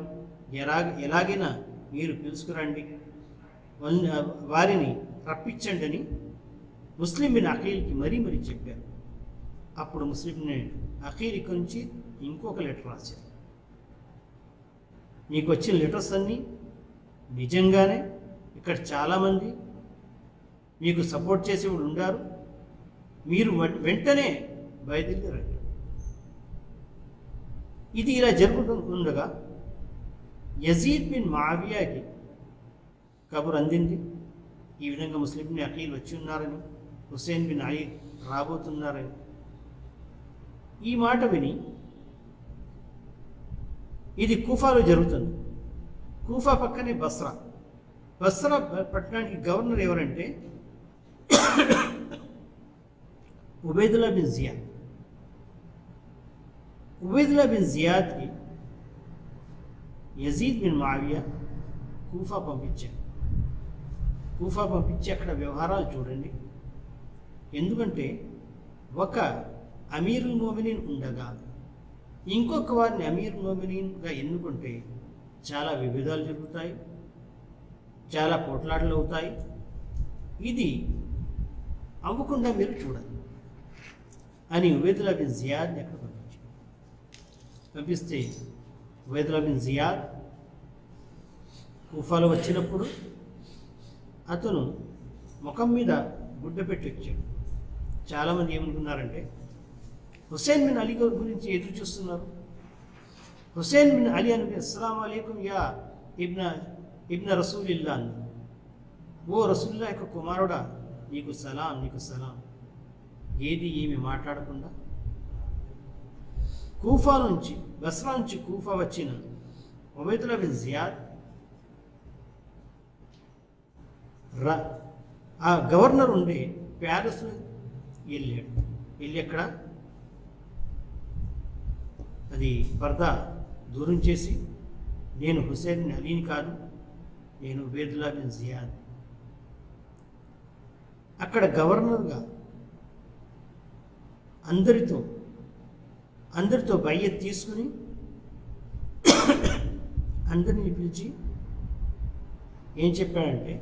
ఎలాగైనా మీరు పిలుచుకురండి, వారిని రప్పించండి అని ముస్లిం బిన్ అఖీల్కి మరీ చెప్పారు. అప్పుడు ముస్లిం బిన్ అఖీల్ ఇక్కడి నుంచి ఇంకొక లెటర్ రాశారు. మీకు వచ్చిన లెటర్స్ అన్నీ నిజంగానే ఇక్కడ చాలామంది మీకు సపోర్ట్ చేసేవాళ్ళు ఉన్నారు, మీరు వెంటనే బయలుదేరండి. ఇది ఇలా జరుగుతుండగా యజీద్ బిన్ మావియాకి కబురు అందింది, ఈ విధంగా ముస్లిం బిన్ అఖీల్ వచ్చి ఉన్నారని, హుసేన్ బిన్ అలీ రాబోతున్నారని. ఈ మాట విని, ఇది కూఫాలో జరుగుతుంది. కూఫా పక్కనే బస్రా పట్టణానికి గవర్నర్ ఎవరంటే ఉబైదుల్లా బిన్ జియాద్కి యజీద్ బిన్ మావియా కూఫా పంపించి అక్కడ వ్యవహారాలు చూడండి. ఎందుకంటే ఒక అమీరుల్ మోమినీన్ ఉండగా ఇంకొక వారిని అమీరుల్ మోమినీన్గా ఎన్నుకుంటే చాలా విభేదాలు జరుగుతాయి, చాలా పోట్లాటలు అవుతాయి. ఇది అవ్వకుండా మీరు చూడాలి అని ఉబైదుల్లా బిన్ జియాద్ని అక్కడ పంపిస్తే ఉబైదుల్లా బిన్ జియాద్ కూఫాలో వచ్చినప్పుడు అతను ముఖం మీద గుడ్డ పెట్టి వచ్చాడు. చాలామంది ఏమనుకున్నారంటే హుసేన్ బిన్ అలీ గురించి ఎదురు చూస్తున్నారు. హుసేన్ బిన్ అలీ అని అస్సలాము అలైకుం యా ఇబ్న రసూలిల్లా అన్న, ఓ రసూలుల్లా యొక్క కుమారుడా, నీకు సలాం. ఏది ఏమి మాట్లాడకుండా బస్రా నుంచి కూఫా వచ్చిన ఉబైదుల్లా బిన్ జియాద్ ఆ గవర్నర్ ఉండే ప్యాలెస్ వెళ్ళి అక్కడ అది పర్దా దూరం చేసి, నేను హుసేన్ అలీని కాదు, నేను ఉబైదుల్లా బిన్ జియాద్. అక్కడ గవర్నర్గా అందరితో బయ్యత్ తీసుకుని అందరినీ పిలిచి ఏం చెప్పాడంటే,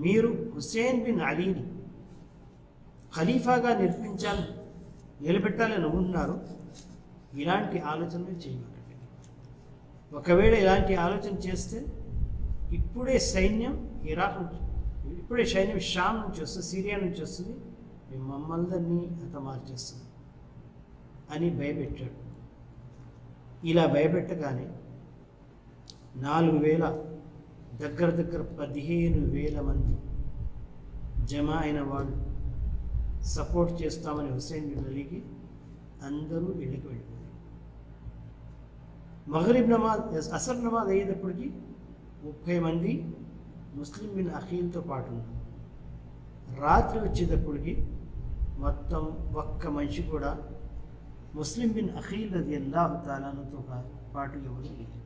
మీరు హుసేన్ బిన్ అలీని ఖలీఫాగా నిలబెట్టాలని ఉన్నారు, ఇలాంటి ఆలోచనలు చేయకండి. ఒకవేళ ఇలాంటి ఆలోచన చేస్తే ఇప్పుడే సైన్యం షామ్ నుంచి వస్తుంది, సిరియా నుంచి వస్తుంది, మమ్మల్ని హతమార్చేస్తుంది అని భయపెట్టాడు. ఇలా భయపెట్టగానే 4,000 దగ్గర 15,000 మంది జమా అయిన వాళ్ళు సపోర్ట్ చేస్తామని హుసేన్ బిన్ అలీకి అందరూ ఇళ్ళకి వెళ్ళిపోయారు. మగరిబ్ నమాజ్ అసర్ నమాజ్ అయ్యేటప్పటికి 30 మంది ముస్లిం బిన్ అఖీల్తో పాటు ఉన్నారు. రాత్రి వచ్చేటప్పటికి మొత్తం ఒక్క మనిషి కూడా ముస్లిం బిన్ అఖీల్ రజియల్లాహు తాలాతో పాటు ఎవరు లేరు.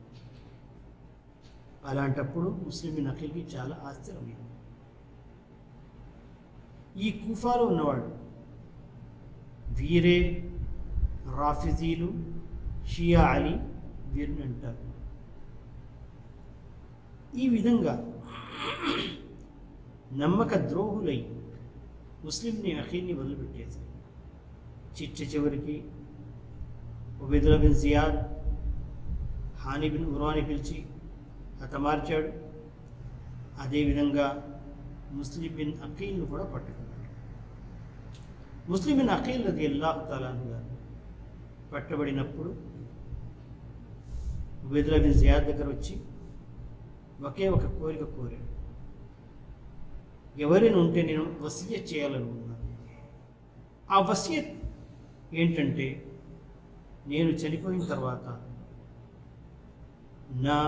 అలాంటప్పుడు ముస్లిం బిన్ అఖీల్కి చాలా ఆశ్చర్యమైంది. ఈ కూఫాలో ఉన్నవాడు వీరే రాఫిజీలు, షియా అలీ వీరిని అంటారు. ఈ విధంగా నమ్మక ద్రోహులై ముస్లింని అఖీల్ని వదిలిపెట్టేశారు. చివరికి ఉబైదుల్లా బిన్ జియాద్ హాని బిన్ ఉర్వాని పిలిచి హతమార్చాడు. అదేవిధంగా ముస్లిం బిన్ అఖీల్ను కూడా పట్టుకున్నాడు. ముస్లిం బిన్ అఖీల్ రదియల్లాహు తఆలా అన్హు గారు పట్టబడినప్పుడు ఉబైదుల్లా బిన్ జియాద్ దగ్గర వచ్చి ఒకే ఒక కోరిక కోరాడు. ఎవరైనా ఉంటే నేను వసియత్ చేయాలనుకున్నాను. ఆ వసియత్ ఏంటంటే, నేను చనిపోయిన తర్వాత నా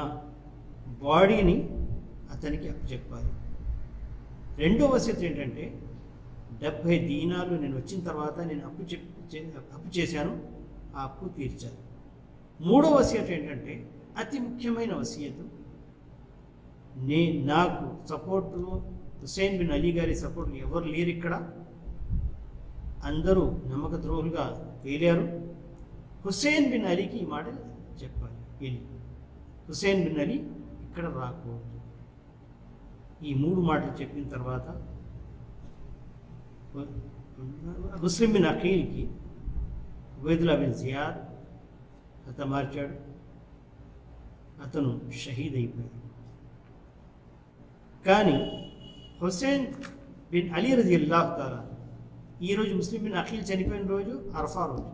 బాడీని అతనికి అప్పచెప్పాలి. రెండో వసియత్ ఏంటంటే, 70 దీనాలు నేను వచ్చిన తర్వాత నేను అప్పు చేశాను, ఆ అప్పు తీర్చాలి. మూడో వసియత్ ఏంటంటే, అతి ముఖ్యమైన వసియత్, నాకు సపోర్టు హుసేన్ బిన్ అలీ గారి సపోర్ట్ ఎవరు లేరు, ఇక్కడ అందరూ నమ్మక ద్రోహులుగా తేలారు. హుసేన్ బిన్ అలీకి ఈ మాట చెప్పాలి, వెళ్ళి హుసేన్ బిన్ అలీ ఇక్కడ రాకూడదు. ఈ 3 మాటలు చెప్పిన తర్వాత ముస్లిం బిన్ అఖీల్కి ఉబైదుల్లా బిన్ జియాద్ హతమార్చాడు. అతను షహీద్ అయిపోయాడు. కానీ హుసేన్ బిన్ అలీ రజియల్లాహు తఆలా ఈరోజు ముస్లిం బిన్ అఖీల్ చనిపోయిన రోజు అరఫా రోజు.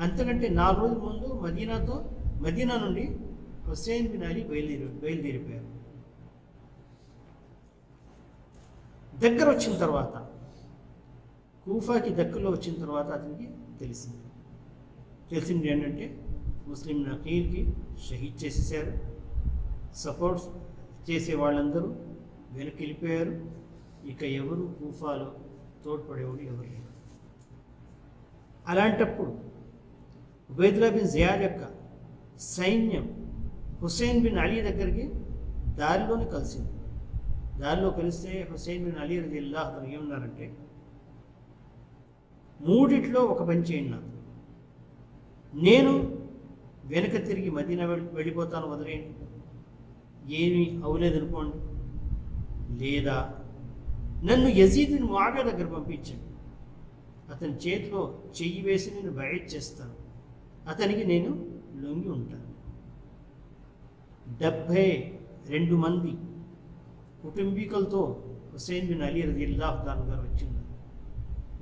అంతకంటే 4 రోజుల ముందు మదీనా నుండి హుసేన్ బిన్ అలీ బయలుదేరిపోయారు. దగ్గర వచ్చిన తర్వాత, కూఫాకి దగ్గరలో వచ్చిన తర్వాత అతనికి తెలిసింది ఏంటంటే, ముస్లిం అఖీల్కి షహీద్ చేసేసారు. సపోర్ట్ చేసే వాళ్ళందరూ వెనక్కి వెళ్ళిపోయారు. ఇక ఎవరు కూఫాలో తోడ్పడేవాడు ఎవరు లేరు. అలాంటప్పుడు ఉబైదుల్లా బిన్ జియాద్ యొక్క సైన్యం హుసేన్ బిన్ అలీ దగ్గరికి దారిలోనే కలిసింది. దారిలో కలిస్తే హుసేన్ బిన్ అలీ రజియల్లాహు తఆలా ఏమన్నారంటే, 3 ఒక పని చేయండి, నాకు నేను వెనక తిరిగి మదీనా వెళ్ళిపోతాను, వదిలేయండి, ఏమీ అవలేదు అనుకోండి, లేదా నన్ను యజీద్ బిన్ ముఆవియా దగ్గర పంపించండి, అతని చేతిలో చెయ్యి వేసి నేను బయట్ చేస్తాను, అతనికి నేను లొంగి ఉంటాను. 72 మంది కుటుంబీకులతో హుసేన్ బిన్ అలీ రజియల్లాహు తఆలా గారు వచ్చి ఉన్నారు.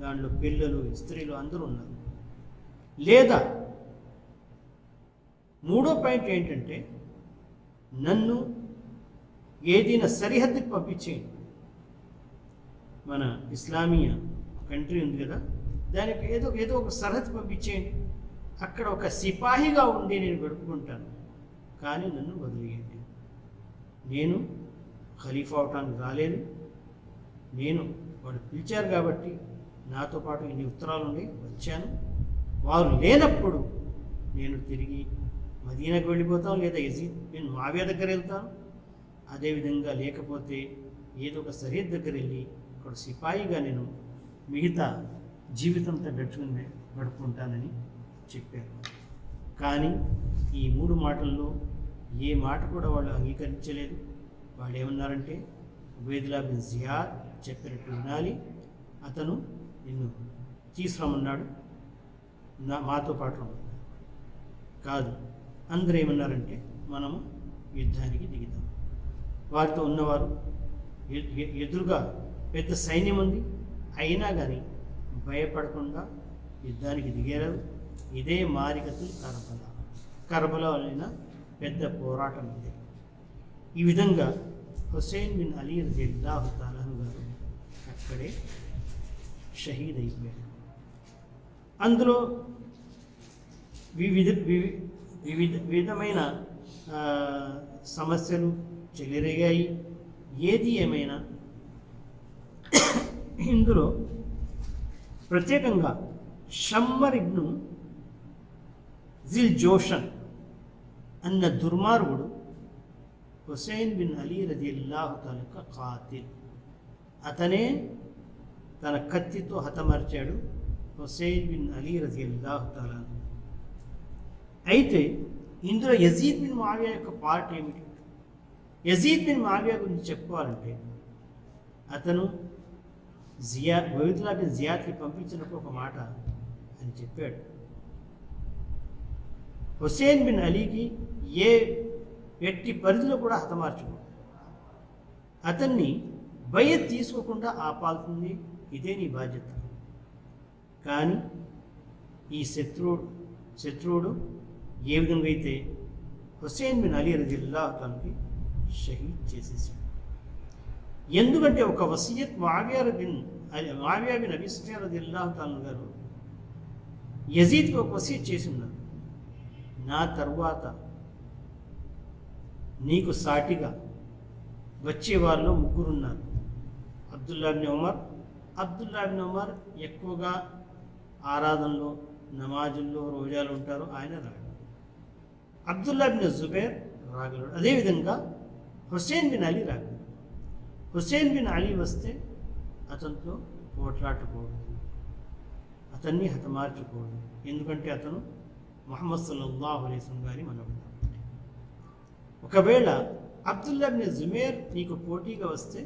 దాంట్లో పిల్లలు, స్త్రీలు అందరూ ఉన్నారు. లేదా 3వ పాయింట్ ఏంటంటే, నన్ను ఏదైనా సరిహద్దుకి పంపించేయండి. మన ఇస్లామీయ కంట్రీ ఉంది కదా, దానికి ఏదో ఒక సరిహద్దు పంపించేయండి, అక్కడ ఒక సిపాహిగా ఉండి నేను గడుపుకుంటాను, కానీ నన్ను వదిలేయండి. నేను ఖలీఫా అవటానికి రాలేదు, నేను వాడు పిలిచారు కాబట్టి నాతో పాటు ఇన్ని ఉత్తరాలు ఉండి వచ్చాను. వారు లేనప్పుడు నేను తిరిగి మదీనాకు వెళ్ళిపోతాను, లేదా యజీద్ బిన్ ముఆవియా దగ్గర వెళ్తాను. అదేవిధంగా లేకపోతే ఏదో ఒక సరిహద్ దగ్గర వెళ్ళి అక్కడ సిపాయిగా నేను మిగతా జీవితంతో గడుపుకుంటానని చెప్పారు. కానీ ఈ 3 మాటల్లో ఏ మాట కూడా వాళ్ళు అంగీకరించలేదు. వాళ్ళు ఏమన్నారంటే, ఉబైదుల్లా బిన్ జియాద్ చెప్పినట్టు వినాలి, అతను నిన్ను తీసుకురమన్నాడు, మాతో పాటు కాదు. అందరూ ఏమన్నారంటే, మనము యుద్ధానికి దిగుతాం. వారితో ఉన్నవారు ఎదురుగా పెద్ద సైన్యం ఉంది, అయినా కానీ భయపడకుండా యుద్ధానికి దిగారు. ఇదే మారికతుల్ కర్బలా అయిన పెద్ద పోరాటం ఇది. ఈ విధంగా హుసేన్ బిన్ అలీ రజియల్లాహు తఆలా గారు అక్కడే షహీద్ అయిపోయారు. అందులో వివిధమైన సమస్యలు చెలరేగాయి. ఏది ఏమైనా ఇందులో ప్రత్యేకంగా షమ్మర్ ఇబ్ను జిల్ జోషన్ అన్న దుర్మార్గుడు హుసేన్ బిన్ అలీ రజియల్లాహు తఆలా ఖాతిల్, అతనే తన కత్తితో హతమార్చాడు హుసేన్ బిన్ అలీ రజియల్లాహు తఆలా. అయితే ఇందులో యజీద్ బిన్ ముఆవియా యొక్క పార్ట్ ఏమిటి? యజీద్ బిన్ ముఆవియా గురించి చెప్పుకోవాలంటే, అతను ఉబైదుల్లా బిన్ జియాద్కి పంపించినప్పుడు ఒక మాట అని చెప్పాడు, హుసేన్ బిన్ అలీకి ఏ ఎట్టి పరిధిలో కూడా హతమార్చుకో, అతన్ని బయత్ తీసుకోకుండా ఆపాల్సింది, ఇదే నీ బాధ్యత. కానీ ఈ శత్రువుడు ఏ విధంగా అయితే హుస్సేన్ బిన్ అలీ రజియల్లాహు తఆలాకి షహీద్ చేసేసాడు. ఎందుకంటే ఒక వసియత్ ముఆవియా బిన్ అబీ సుఫియాన్ రజియల్లాహు తఆలా గారు యజీద్కి ఒక వసియత్ చేసి ఉన్నారు, నా తరువాత నీకు సాటిగా వచ్చే వాళ్ళు ముగ్గురున్నారు. అబ్దుల్లా బిన్ ఉమర్ ఎక్కువగా ఆరాధనలో, నమాజుల్లో, రోజాలు ఉంటారు, ఆయన రాడు. అబ్దుల్లా బిన్ జుబైర్ రాగలడు. అదేవిధంగా హుస్సేన్ బిన్ అలీ రాగలడు. హుస్సేన్ బిన్ అలీ వస్తే అతనితో పోట్లాడకూడదు, అతన్ని హతమార్చకూడదు. ఎందుకంటే అతను ముహమ్మద్ సల్లల్లాహు అలైహి వసల్లం గారి మనవడు. ఒకవేళ అబ్దుల్లా బిన్ జుబైర్ నీకు పోటీగా వస్తే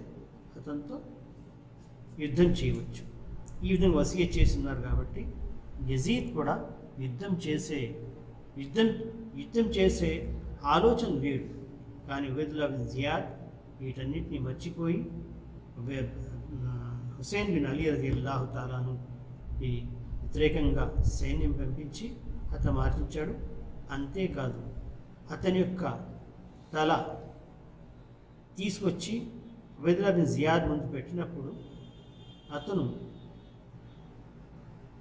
అతనితో యుద్ధం చేయవచ్చు. ఈ విధంగా వసియత్ చేస్తున్నారు. కాబట్టి యజీద్ కూడా యుద్ధం చేసే ఆలోచన లేడు. కానీ ఉబైదుల్లా బిన్ జియాద్ వీటన్నిటిని మర్చిపోయి హుస్సేన్ బిన్ అలీ రజియల్లాహు తఆలాను ఈ వ్యతిరేకంగా సైన్యం పంపించి హతమార్చించాడు. అంతేకాదు, అతని యొక్క తల తీసుకొచ్చి ఉబైదుల్లా బిన్ జియాద్ ముందు పెట్టినప్పుడు అతను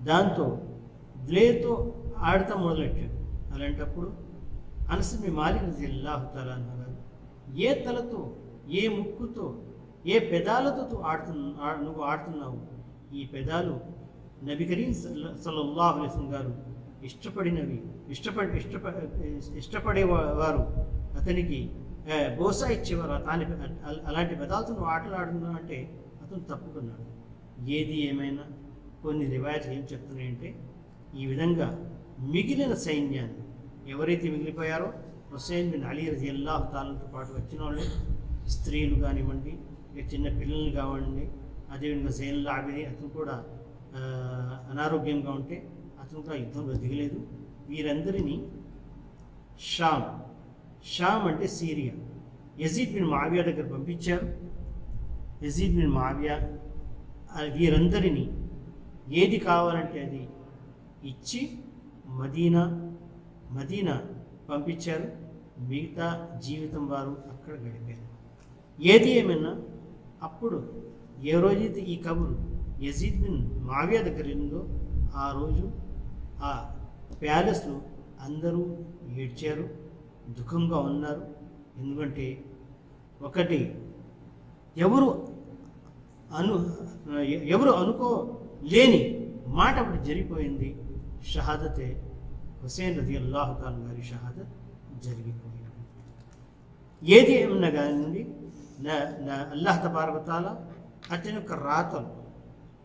దాంతో బ్లేతో ఆడతా మొదలెట్టాడు. అలాంటప్పుడు అనస్ బిన్ మాలిక్ రజియల్లాహు తఆలా అన్నారు, ఏ తలతో, ఏ ముక్కుతో, ఏ పెదాలతో నువ్వు ఆడుతున్నావు? ఈ పెదాలు నబీ కరీం సల్లల్లాహు అలైహి వసల్లం గారు ఇష్టపడేవారు, అతనికి బోసా ఇచ్చేవారు. అలాంటి పెదాలతో నువ్వు ఆటలాడుతున్నావు అంటే అతను తప్పుకున్నాడు. ఏది ఏమైనా కొన్ని రివాయతులు ఏం చెప్తున్నాయంటే, ఈ విధంగా మిగిలిన సైన్యాన్ని ఎవరైతే మిగిలిపోయారో హుస్సేన్ బిన్ అలీ రజియల్లాహు తఆలాతో పాటు వచ్చిన వాళ్ళు, స్త్రీలు కానివ్వండి, చిన్న పిల్లలు కానివ్వండి, అదేవిధంగా జైనుల్ ఆబిదీన్ అతను కూడా అనారోగ్యంగా ఉంటే అతను కూడా యుద్ధంలో దిగలేదు. వీరందరినీ షామ్ అంటే సిరియా, యజీద్ బిన్ ముఆవియా దగ్గర పంపించారు. యజీద్ బిన్ ముఆవియా వీరందరినీ ఏది కావాలంటే అది ఇచ్చి మదీనా పంపించారు. మిగతా జీవితం వారు అక్కడ గడిపారు. ఏది ఏమైనా అప్పుడు ఏ రోజైతే ఈ కబురు యజీద్ బిన్ ముఆవియా దగ్గర ఉందో ఆ రోజు ఆ ప్యాలెస్లో అందరూ ఏడ్చారు, దుఃఖంగా ఉన్నారు. ఎందుకంటే ఒకటి ఎవరు అనుకోలేని మాట అప్పుడు జరిగిపోయింది. షహాదతే హుస్సేన్ రజియల్లాహు తఆలా గారి షహాదత్ జరిగిపోయింది. ఏది ఏమన్నా కానివ్వండి, అల్లాహ్ తబారక తఆలా అతని యొక్క రాతలు,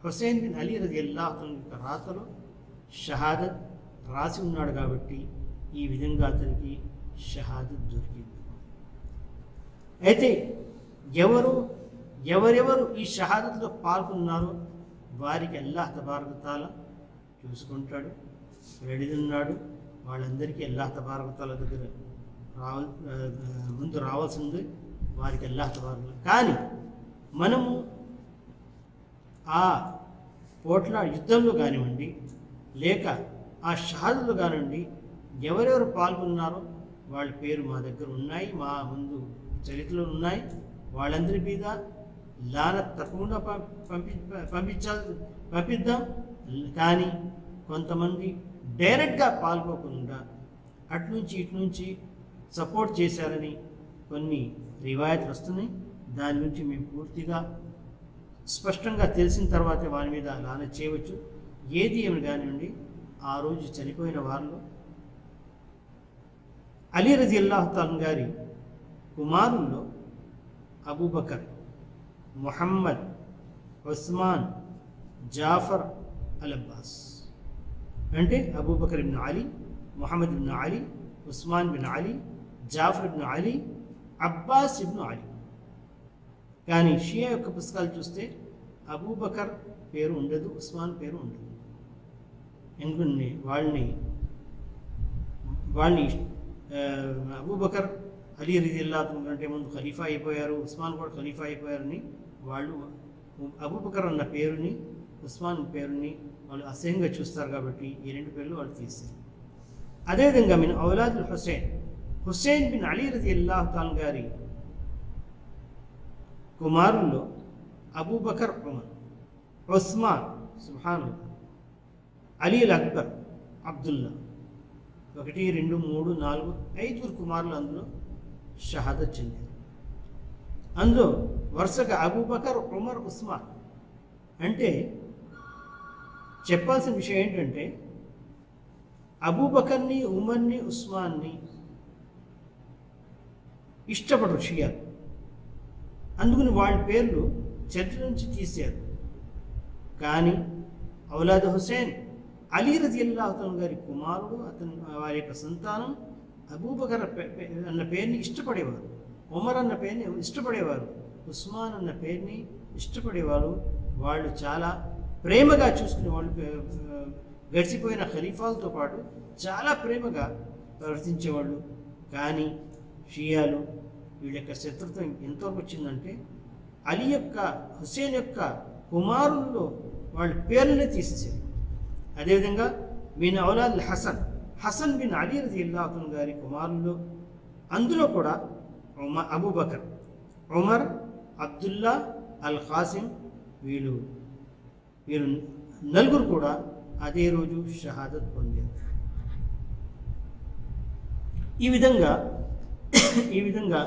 హుస్సేన్ బిన్ అలీ రజియల్లాహు తఆలా యొక్క రాతలు షహాదత్ రాసి ఉన్నాడు. కాబట్టి ఈ విధంగా అతనికి షహాదత్ దొరికింది. అయితే ఎవరెవరు ఈ షహాదత్లో పాల్గొన్నారో వారికి అల్లాహ్ తబారక తఆలా చూసుకుంటాడు, రెడీఉన్నాడు. వాళ్ళందరికీ అల్లాహ్ తబారక తఆలా దగ్గర ముందు రావాల్సింది వారికి అల్లాహ్ తబారక. కానీ మనము ఆ యుద్ధంలో కానివ్వండి, లేక ఆ షహాదత్లో కానివ్వండి, ఎవరెవరు పాల్గొన్నారో వాళ్ళ పేరు మా దగ్గర ఉన్నాయి, మా ముందు చరిత్రలో ఉన్నాయి. వాళ్ళందరి మీద లానత్ తప్పకుండా పంపిద్దాం. కానీ కొంతమంది డైరెక్ట్గా పాల్గొకుండా అటునుంచి ఇటునుంచి సపోర్ట్ చేశారని కొన్ని రివాయతులు వస్తున్నాయి. దాని నుంచి మేము పూర్తిగా స్పష్టంగా తెలిసిన తర్వాతే వారి మీద లానత్ చేయవచ్చు. ఏది ఏమి కానివ్వండి, ఆ రోజు చనిపోయిన వారిలో అలీ రజియల్లాహు తఆలా గారి కుమారుల్లో అబూబకర్, ముహమ్మద్, ఉస్మాన్, జాఫర్, అల్ అబ్బాస్. అంటే అబూబకర్ ఇబ్న్ అలీ, ముహమ్మద్ ఇబ్న్ అలీ, ఉస్మాన్ బిన్ అలీ, జాఫర్ ఇబ్న్ అలీ, అబ్బాస్ ఇబ్న్ అలీ. కానీ షియా యొక్క పుస్తకాలు చూస్తే అబూబకర్ పేరు ఉండదు, ఉస్మాన్ పేరు ఉండదు. ఎందుకంటే వాళ్ళని అబూబకర్ అలీ రదియల్లాహు కంటే ముందు ఖలీఫా అయిపోయారు, ఉస్మాన్ కూడా ఖలీఫా అయిపోయారని వాళ్ళు అబూబకర్ అన్న పేరుని ఉస్మాన్ పేరుని వాళ్ళు అసహ్యంగా చూస్తారు కాబట్టి ఈ రెండు పేర్లు వాళ్ళు తీస్తారు. అదేవిధంగా మిన్ ఔలాదుల్ హుస్సేన్ బిన్ అలీ రదియల్లాహు తాలా గారి కుమారుల్లో అబూబకర్, ఉమర్, ఉస్మాన్, సుబ్హానల్లాహ్, అలీ అల్ అక్బర్, అబ్దుల్లా 1, 2, 3, 4, 5 కుమారులు అందులో షహాదత్ చెందారు. అందులో వరుసగా అబూబకర్, ఉమర్, ఉస్మాన్. అంటే చెప్పాల్సిన విషయం ఏంటంటే అబూబకర్ని, ఉమర్ని, ఉస్మాన్ని ఇష్టపడరు షియాలు. అందుకని వాళ్ళ పేర్లు చరిత్ర నుంచి తీశారు. కానీ ఔలాద్ హుస్సేన్ అలీ రజియల్లాహు తాలా గారి కుమారుడు, వారి యొక్క సంతానం అబూబకర్ అన్న పేరుని ఇష్టపడేవారు, ఉమర్ అన్న పేరుని ఇష్టపడేవారు, ఉస్మాన్ అన్న పేరుని ఇష్టపడేవారు. వాళ్ళు చాలా ప్రేమగా చూసుకునే వాళ్ళు. గడిచిపోయిన ఖలీఫాలతో పాటు చాలా ప్రేమగా ప్రవర్తించేవాళ్ళు. కానీ షియాలు వీళ్ళ యొక్క శత్రుత్వం ఎంతవరకు వచ్చిందంటే అలీ యొక్క, హుస్సేన్ యొక్క కుమారుల్లో వాళ్ళ పేర్లనే తీసేసారు. అదేవిధంగా మీన్ ఔలాద్ హసన్ బిన్ అలీ రజియల్లాహు తాలా గారి కుమారుల్లో అందులో కూడా అబూబకర్, ఉమర్, అబ్దుల్లా, అల్ ఖాసిం వీరు నలుగురు కూడా అదే రోజు షహాదత్ పొందారు. ఈ విధంగా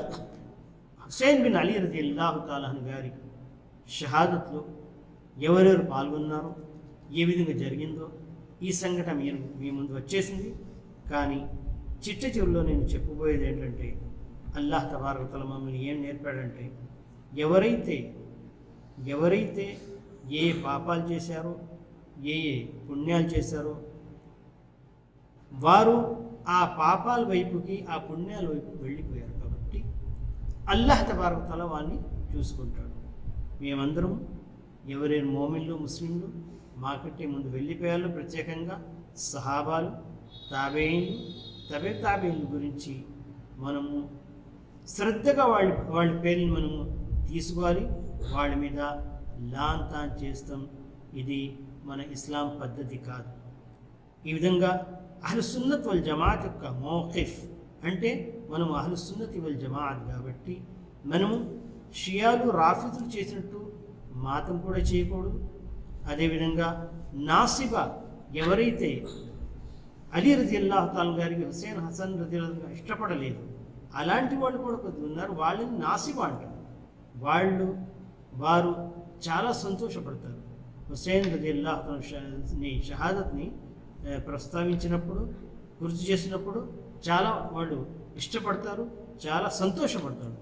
హుస్సేన్ బిన్ అలీ రజియల్లాహు తాలా గారి షహాదత్లో ఎవరెవరు పాల్గొన్నారో, ఏ విధంగా జరిగిందో ఈ సంఘటన మీ ముందు వచ్చేసింది. కానీ చిట్ట చివరిలో నేను చెప్పబోయేది ఏంటంటే అల్లాహ్ తబారక తఆలా మమ్మల్ని ఏం నేర్పాడంటే ఎవరైతే ఏ పాపాలు చేశారో, ఏ పుణ్యాలు చేశారో వారు ఆ పాపాల వైపుకి, ఆ పుణ్యాల వైపు వెళ్ళిపోయారు. కాబట్టి అల్లాహ్ తబారక తఆలా వారిని చూసుకుంటాడు. మేమందరం ఎవరైనా మోమిన్లు, ముస్లింలు మాకంటే ముందు వెళ్ళిపోయారు, ప్రత్యేకంగా సహాబాలు, తాబేయిన్లు, తాబేయిన్ల గురించి మనము శ్రద్ధగా వాళ్ళ పేర్లను మనము తీసుకోవాలి. వాళ్ళ మీద లాన్ తాన్ చేస్తాం, ఇది మన ఇస్లాం పద్ధతి కాదు. ఈ విధంగా అహ్లు సున్నత్ వల్ జమాత్ యొక్క మౌఖిఫ్ అంటే మనము అహ్లు సున్నత్ వల్ జమాత్ కాబట్టి మనము షియాలు, రాఫిదులు చేసినట్టు మాతం కూడా చేయకూడదు. అదేవిధంగా నాసిబా ఎవరైతే అలీ రజియల్లాహు తాలా గారికి, హుస్సేన్, హసన్ రజియల్లాహు గారికి ఇష్టపడలేదు అలాంటి వాళ్ళు కూడా కొద్దిగా ఉన్నారు. వాళ్ళని నాసిబా అంటారు. వారు చాలా సంతోషపడతారు. హుస్సేన్ రజియల్లాహు తాలా షహాదత్ని ప్రస్తావించినప్పుడు, గుర్తు చేసినప్పుడు చాలా వాళ్ళు ఇష్టపడతారు, చాలా సంతోషపడతారు.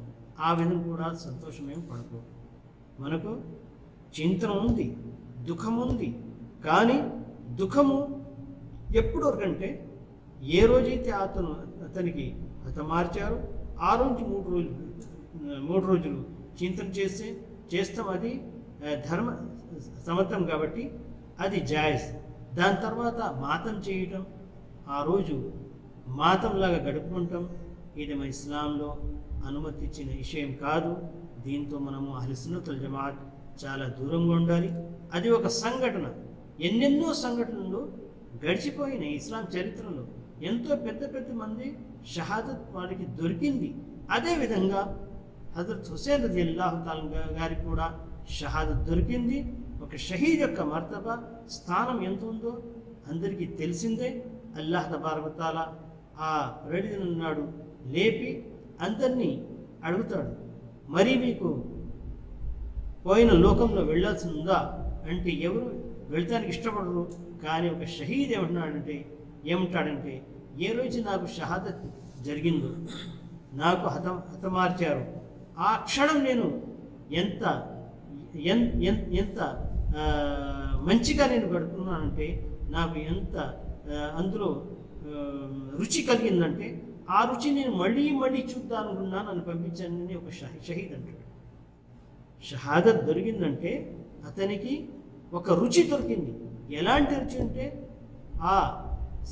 ఆ విధంగా కూడా సంతోషమేం పడకూడదు. మనకు చింతన ఉంది, దుఃఖం ఉంది. కానీ దుఃఖము ఎప్పుడు వరకంటే ఏ రోజైతే అతనికి హతమార్చారో ఆ రోజు 3 రోజులు చింతన చేస్తాం. అది ధర్మ సమర్థం కాబట్టి అది జాయిజ్. దాని తర్వాత మాతం చేయటం, ఆ రోజు మాతంలాగా గడుపుకుంటాం, ఇది మన ఇస్లాంలో అనుమతి ఇచ్చిన విషయం కాదు. దీంతో మనము అహ్లు సున్నత్ వల్ జమాత్ చాలా దూరంగా ఉండాలి. అది ఒక సంఘటన. ఎన్నెన్నో సంఘటనలు గడిచిపోయిన ఇస్లాం చరిత్రలో ఎంతో పెద్ద మంది షహాదత్ వారికి దొరికింది. అదేవిధంగా హజరత్ హుస్సేన్ రజియల్లాహు తాలా గారికి కూడా షహాదత్ దొరికింది. ఒక షహీద్ యొక్క మర్తబా, స్థానం ఎంత ఉందో అందరికీ తెలిసిందే. అల్లాహ్ తబారక తఆలా ఆ రేడిదిన నాడు లేపి అందరినీ అడుగుతాడు, మరి మీకు పోయిన లోకంలో వెళ్ళాల్సి ఉందా అంటే ఎవరు వెళ్తానికి ఇష్టపడరు. కానీ ఒక షహీద్ ఏమంటాడంటే ఏ రోజు నాకు షహాదత్ జరిగిందో, నాకు హతమార్చారు, ఆ క్షణం నేను ఎంత మంచిగా నేను గడుపుతున్నానంటే, నాకు ఎంత అందులో రుచి కలిగిందంటే ఆ రుచి నేను మళ్ళీ చూద్దామనుకున్నాను, నన్ను పంపించానని ఒక షహీద్ అంటాడు. షహాదత్ దొరికిందంటే అతనికి ఒక రుచి దొరికింది. ఎలాంటి రుచి అంటే ఆ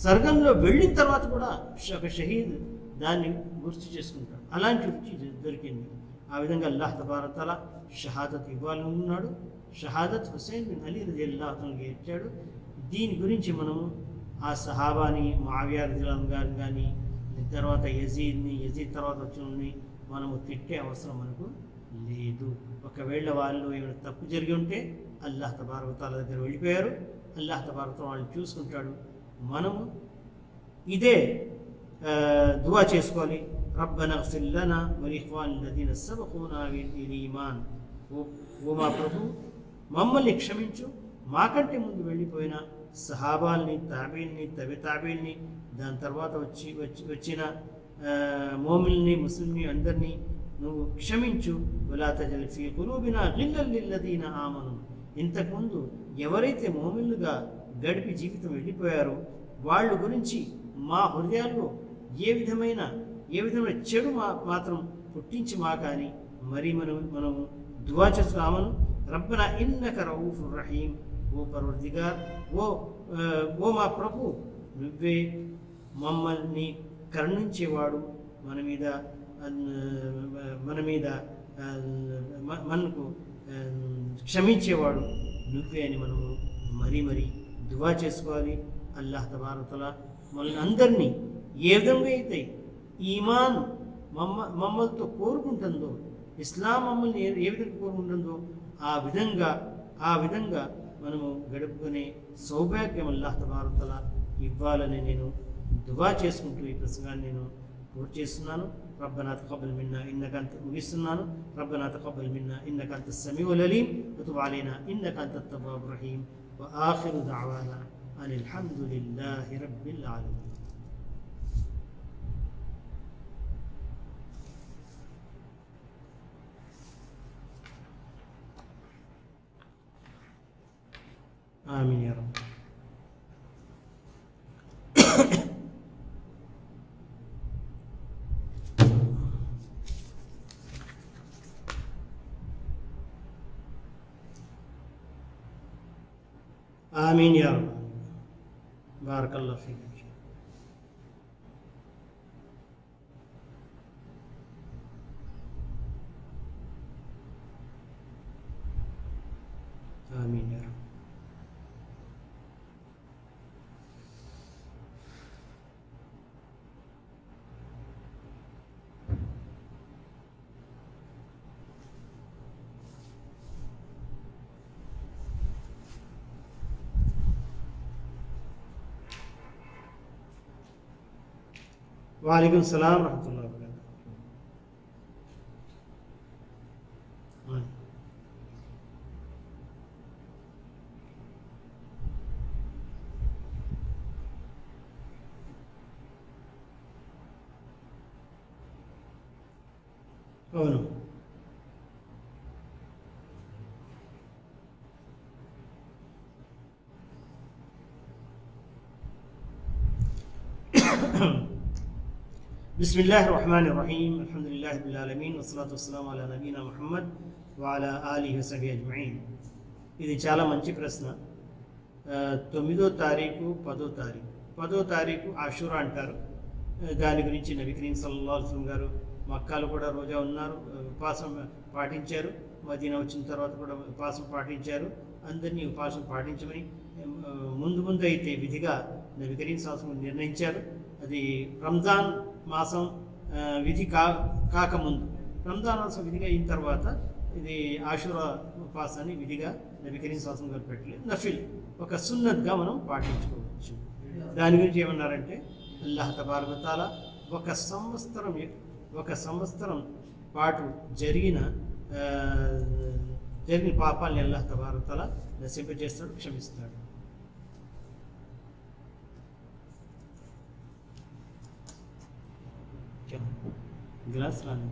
స్వర్గంలో వెళ్ళిన తర్వాత కూడా ఒక షహీద్ దాన్ని గుర్తు చేసుకుంటాడు. అలాంటి రుచి దొరికింది. ఆ విధంగా అల్లాహ్ తబారక తఆలా షహాదత్ ఇవ్వాలనుకున్నాడు. షహాదత్ హుసైన్ బిన్ అలీ రలియల్లాహు అన్హుకి ఇచ్చాడు. దీని గురించి మనము ఆ సహాబాని ముఆవియా రలియల్లాహు గారిని కానీ, తర్వాత యజీద్ తర్వాత వచ్చినని మనము తిట్టే అవసరం మనకు లేదు. ఒకవేళ వాళ్ళు ఏమైనా తప్పు జరిగి ఉంటే అల్లాహ్ తబారక తఆలా దగ్గర వెళ్ళిపోయారు. అల్లాహ్ తబారక తఆలా వాళ్ళని చూసుకుంటాడు. మనము ఇదే దువా చేసుకోవాలి. రబ్బనా ఇగ్ఫిర్ లనా వలిఇఖ్వానినల్లదీన సబఖూనా బిల్ ఈమాన్. ఓ మా ప్రభు, మమ్మల్ని క్షమించు, మాకంటే ముందు వెళ్ళిపోయిన సహాబాల్ని, తాబీల్ని, తాబీల్ని, దాని తర్వాత వచ్చిన మోమిల్ని, ముస్లింని అందరినీ నువ్వు క్షమించు. వలా తజల్ ఫీ ఖులూబినా గిల్లల్ లిల్లదీన ఆమను. ఇంతకుముందు ఎవరైతే మోమిన్లుగా గడిపి జీవితం వెళ్ళిపోయారో వాళ్ళ గురించి మా హృదయాల్లో ఏ విధమైన చెడు మాత్రం పుట్టించి మా కానీ మరి మనము దువా చేస్తున్నామను. రబ్బనా ఇన్నక రఊఫుర్ రహీం. ఓ పర్వర్దిగార్, ఓ మా ప్రభు, నువ్వే మమ్మల్ని కరుణించేవాడు, మనకు క్షమించేవాడు నువ్వే అని మనము మరీ దువా చేసుకోవాలి. అల్లాహ్ తబారక తఆలా మనల్ని అందరినీ ఏ విధంగా అయితే ఈమాన్ మమ్మల్తో కోరుకుంటుందో, ఇస్లాం మమ్మల్ని ఏ విధంగా కోరుకుంటుందో ఆ విధంగా మనము గడుపుకునే సౌభాగ్యం అల్లాహ్ తబారక తఆలా ఇవ్వాలని నేను దువా చేసుకుంటూ ఈ ప్రసంగాన్ని నేను పూర్తి చేస్తున్నాను. రబ్బనా తఖబ్బల్ మిన్నా ఇన్నక అంత ముగిస్తున్నాను. రబ్బనా తఖబ్బల్ మిన్నా ఇన్నక అంత సమీఉల్ అలీం వతుబ్ అలైనా ఇన్నక అంత తవ్వాబుర్ రహీం. وآخر دعوانا أن الحمد لله رب العالمين. آمين يا رب. آمين يا رب. بارك الله فيك. آمين يا رب. वालेकुम सलाम रहमतुल्लाहि व बरकातहू. అవును, బిస్మిల్లాహిర్ రహమానిర్ రహీం. అల్హమ్దులిల్లాహి రబ్బిల్ ఆలమీన్ వస్సలాతు వస్సలాము అలా నబీనా ముహమ్మద్ వఅలా ఆలిహి వసహ్బిహి అజ్మഈన్. ఇది చాలా మంచి ప్రశ్న. 9వ తారీఖు 10వ తారీఖు 10వ తారీఖు ఆషూరా అంటారు. దాని గురించి నబీ కరీం సల్లల్లాహు అలైహి వసల్లం గారు మక్కాలో కూడా రోజా ఉన్నారు, ఉపవాసం పాటించారు. మదీనా వచ్చిన తర్వాత కూడా ఉపవాసం పాటించారు. అందరినీ ఉపవాసం పాటించమని ముందు అయితే విధిగా నబీ కరీం సల్లల్లాహు అలైహి వసల్లం నిర్ణయించారు. అది రంజాన్ మాసం విధి కాకముందు, రంజాన్ మాసం విధిగా అయిన తర్వాత ఇది ఆషూరా ఉపవాసాన్ని విధిగా నబీ కరీం సల్లల్లాహు అలైహి వసల్లం గారు పెట్టలేదు. నఫిల్ ఒక సున్నత్గా మనం పాటించుకోవచ్చు. దాని గురించి ఏమన్నారంటే అల్లాహ్ తబారక తఆలా ఒక సంవత్సరం పాటు జరిగిన పాపాలని అల్లాహ్ తబారక తఆలా నశింపజేస్తాడు, క్షమిస్తాడు. గ్లాస్ రాని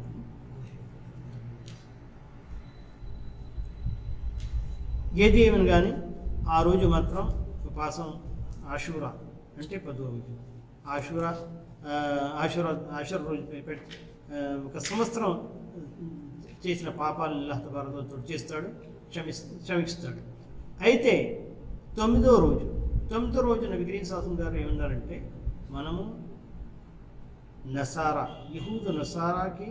ఏది ఏమని కానీ ఆ రోజు మాత్రం ఉపవాసం ఆషూరా అంటే 10వ రోజు ఆషూరా రోజు ఒక సంవత్సరం చేసిన పాపాలను అల్లాహ్ తబారక తఆలా తుడిచేస్తాడు, క్షమిస్తాడు. అయితే 9వ రోజు నబీ కరీం సల్లల్లాహు అలైహి వసల్లం గారు ఏమన్నారంటే మనము నసారా, యహూదు నసారాకి